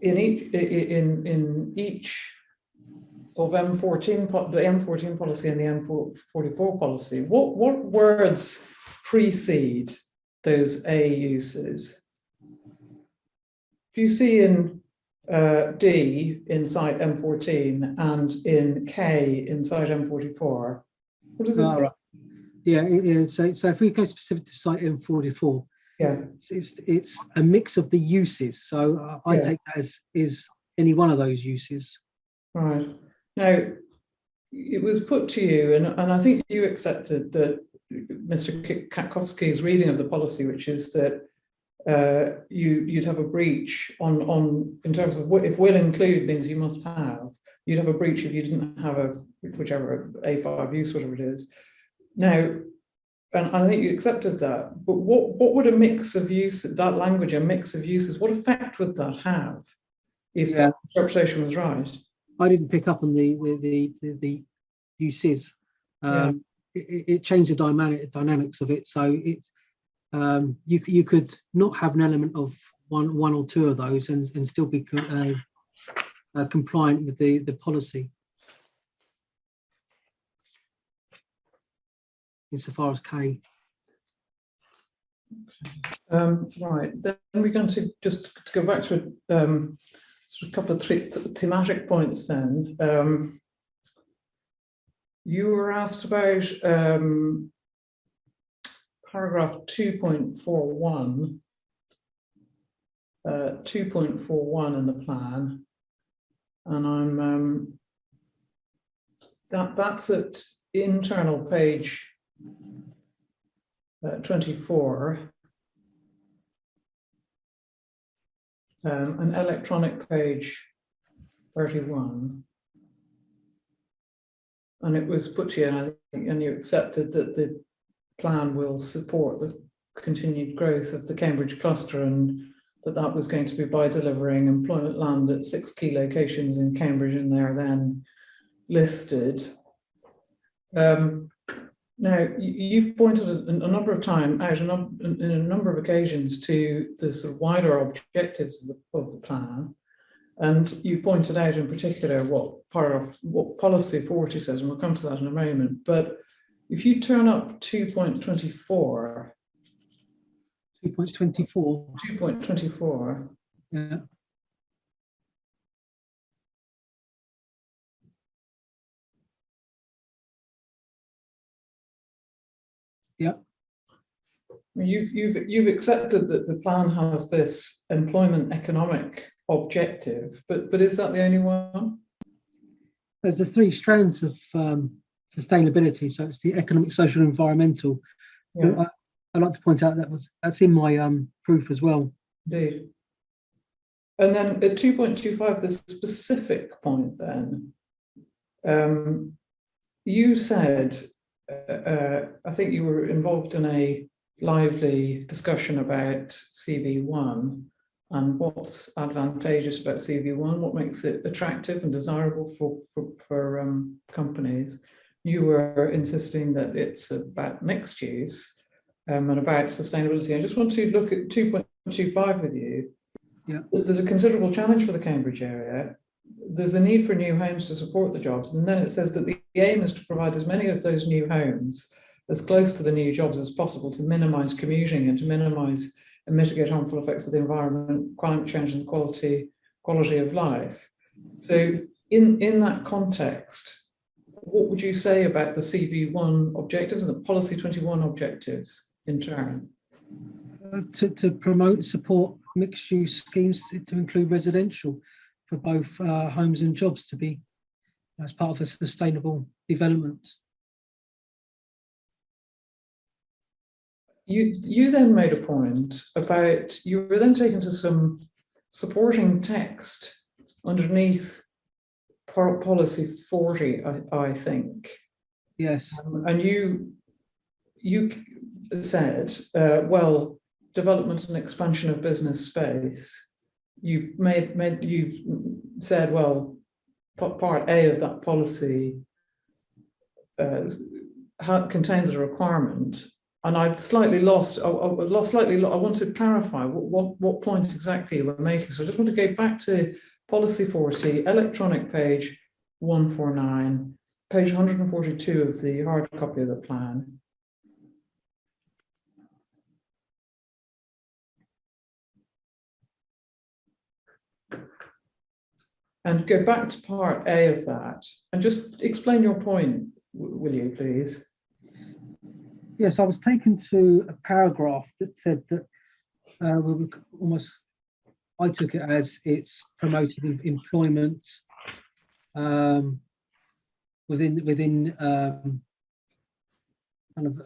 in each of M14, the M14 policy and the M44 policy. What words precede those A uses? Do you see in D in site M14 and in K in site M44? What does it say? Right. Yeah, so if we go specific to site M44, Yeah, it's a mix of the uses. So I take that as is any one of those uses. right. Now, it was put to you, and I think you accepted that Mr. Katkowski's reading of the policy, which is that you'd have a breach on in terms of if will include means you must have, you'd have a breach if you didn't have a whichever A5 use, whatever it is. Now, and I think you accepted that, but what would a mix of use, that language, a mix of uses, what effect would that have if that interpretation was right? I didn't pick up on the uses. It changed the dynamics of it. So it you could not have an element of one or two of those and still be compliant with the policy. Insofar as K. Right, then we're going to just go back to sort of a couple of thematic points then. You were asked about paragraph 2.41, 2.41 in the plan, and I'm that's at internal page 24, an electronic page 31, and it was put to you, and you accepted that the plan will support the continued growth of the Cambridge cluster, and that was going to be by delivering employment land at 6 key locations in Cambridge, and they're then listed. Now, you've pointed a number of times out in a number of occasions to the sort of wider objectives of the plan, and you pointed out in particular what policy 40 says, and we'll come to that in a moment. But if you turn up 2.24, 2.24. Yeah. Yeah. You've accepted that the plan has this employment economic objective, but is that the only one? There's the three strands of sustainability. So it's the economic, social, and environmental. Yeah, I'd like to point out that's in my proof as well. indeed. And then at 2.25, the specific point then, you said, I think you were involved in a lively discussion about CV1 and what's advantageous about CV1, what makes it attractive and desirable for companies. You were insisting that it's about mixed use and about sustainability. I just want to look at 2.25 with you. Yeah. There's a considerable challenge for the Cambridge area. There's a need for new homes to support the jobs. And then it says that the aim is to provide as many of those new homes as close to the new jobs as possible to minimise commuting and to minimise and mitigate harmful effects of the environment, climate change, and quality of life. So in that context, what would you say about the CV1 objectives and the Policy 21 objectives in turn? To promote and support mixed-use schemes to include residential for both homes and jobs to be as part of a sustainable development. You then made a point about, you were then taken to some supporting text underneath Policy 40, I think. Yes. And you said, well, development and expansion of business space. You said, well, part A of that policy contains a requirement, and I'd slightly lost. I want to clarify what point exactly you were making. So I just want to go back to Policy 40, electronic page 149, page 142 of the hard copy of the plan. And go back to part A of that and just explain your point, will you please? Yes, I was taken to a paragraph that said that we were almost, I took it as it's promoting employment within kind of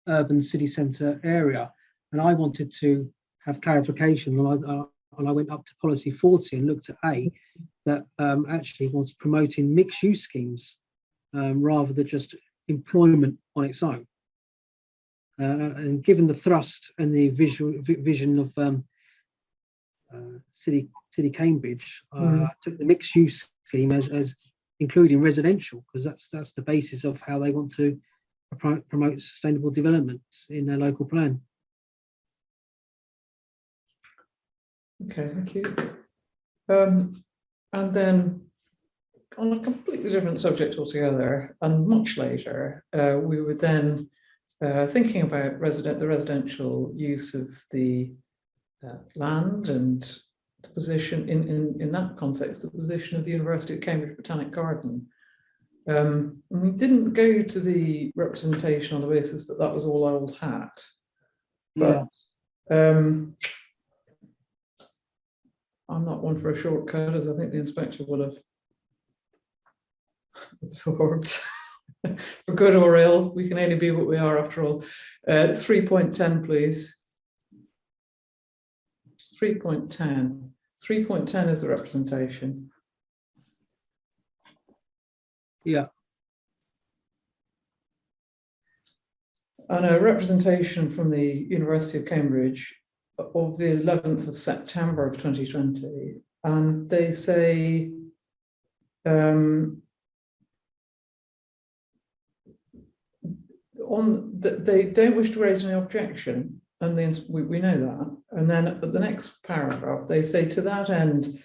urban city centre area, and I wanted to have clarification, and I went up to Policy 40 and looked at A, that actually was promoting mixed-use schemes rather than just employment on its own. And given the thrust and the vision of City Cambridge, I took the mixed-use scheme as including residential, because that's the basis of how they want to promote sustainable development in their local plan. Okay, thank you. And then on a completely different subject altogether, and much later, we were then thinking about the residential use of the land and the position in that context, the position of the University of Cambridge Botanic Garden. And we didn't go to the representation on the basis that that was all old hat. But I'm not one for a shortcut, as I think the inspector would have absorbed. For good or ill, we can only be what we are after all. 3.10, please. 3.10. 3.10 is the representation. Yeah. And a representation from the University of Cambridge of the 11th of September of 2020, and they say they don't wish to raise any objection, and we know that. And then at the next paragraph, they say, to that end,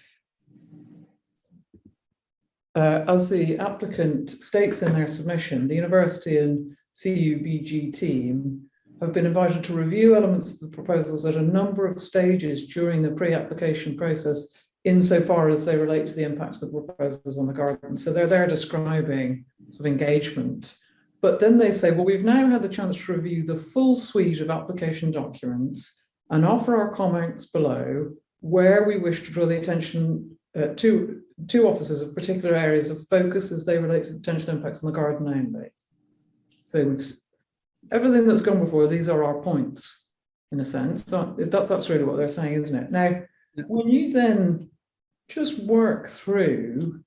as the applicant states in their submission, the university and CUBG team have been invited to review elements of the proposals at a number of stages during the pre-application process, insofar as they relate to the impact of the proposals on the garden. So they're there describing sort of engagement. But then they say, well, we've now had the chance to review the full suite of application documents and offer our comments below, where we wish to draw the attention to two officers of particular areas of focus as they relate to potential impacts on the garden only. So everything that's gone before, these are our points, in a sense. So that's really what they're saying, isn't it? Now, when you then just work through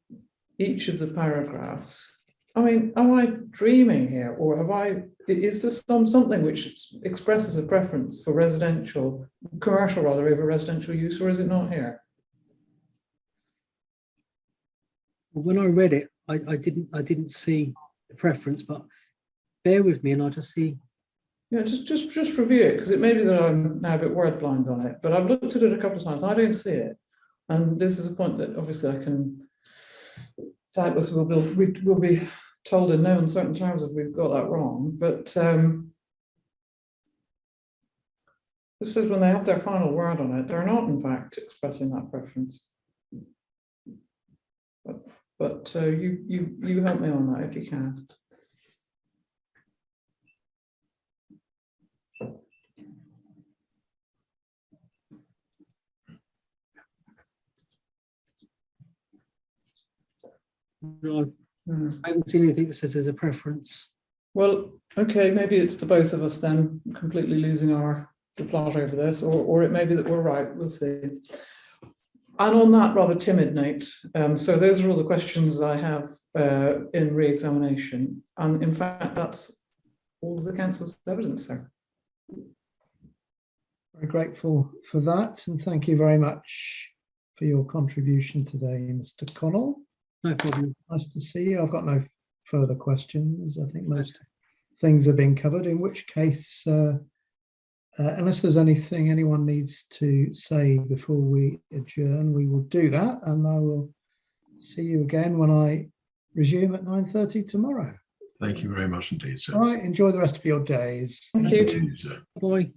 each of the paragraphs, I mean, am I dreaming here, or is there something which expresses a preference for commercial rather, over residential use, or is it not here? Well, when I read it, I didn't see the preference, but bear with me and I'll just see. Yeah, just review it, because it may be that I'm now a bit word blind on it, but I've looked at it a couple of times. I don't see it, and this is a point that obviously I can doubtless we'll be told in no uncertain terms if we've got that wrong. But this says when they have their final word on it, they're not in fact expressing that preference. But you help me on that if you can. No, I haven't seen anything that says there's a preference. Well, okay, maybe it's the both of us then completely losing the plot over this, or it may be that we're right, we'll see. And on that rather timid note, so those are all the questions I have in re-examination. And in fact, that's all of the council's evidence, sir. Very grateful for that, and thank you very much for your contribution today, Mr. Connell. No problem. Nice to see you. I've got no further questions. I think most things have been covered, in which case, unless there's anything anyone needs to say before we adjourn, we will do that, and I will see you again when I resume at 9:30 tomorrow. Thank you very much indeed, sir. All right, enjoy the rest of your days. Thank you. Sir. Bye.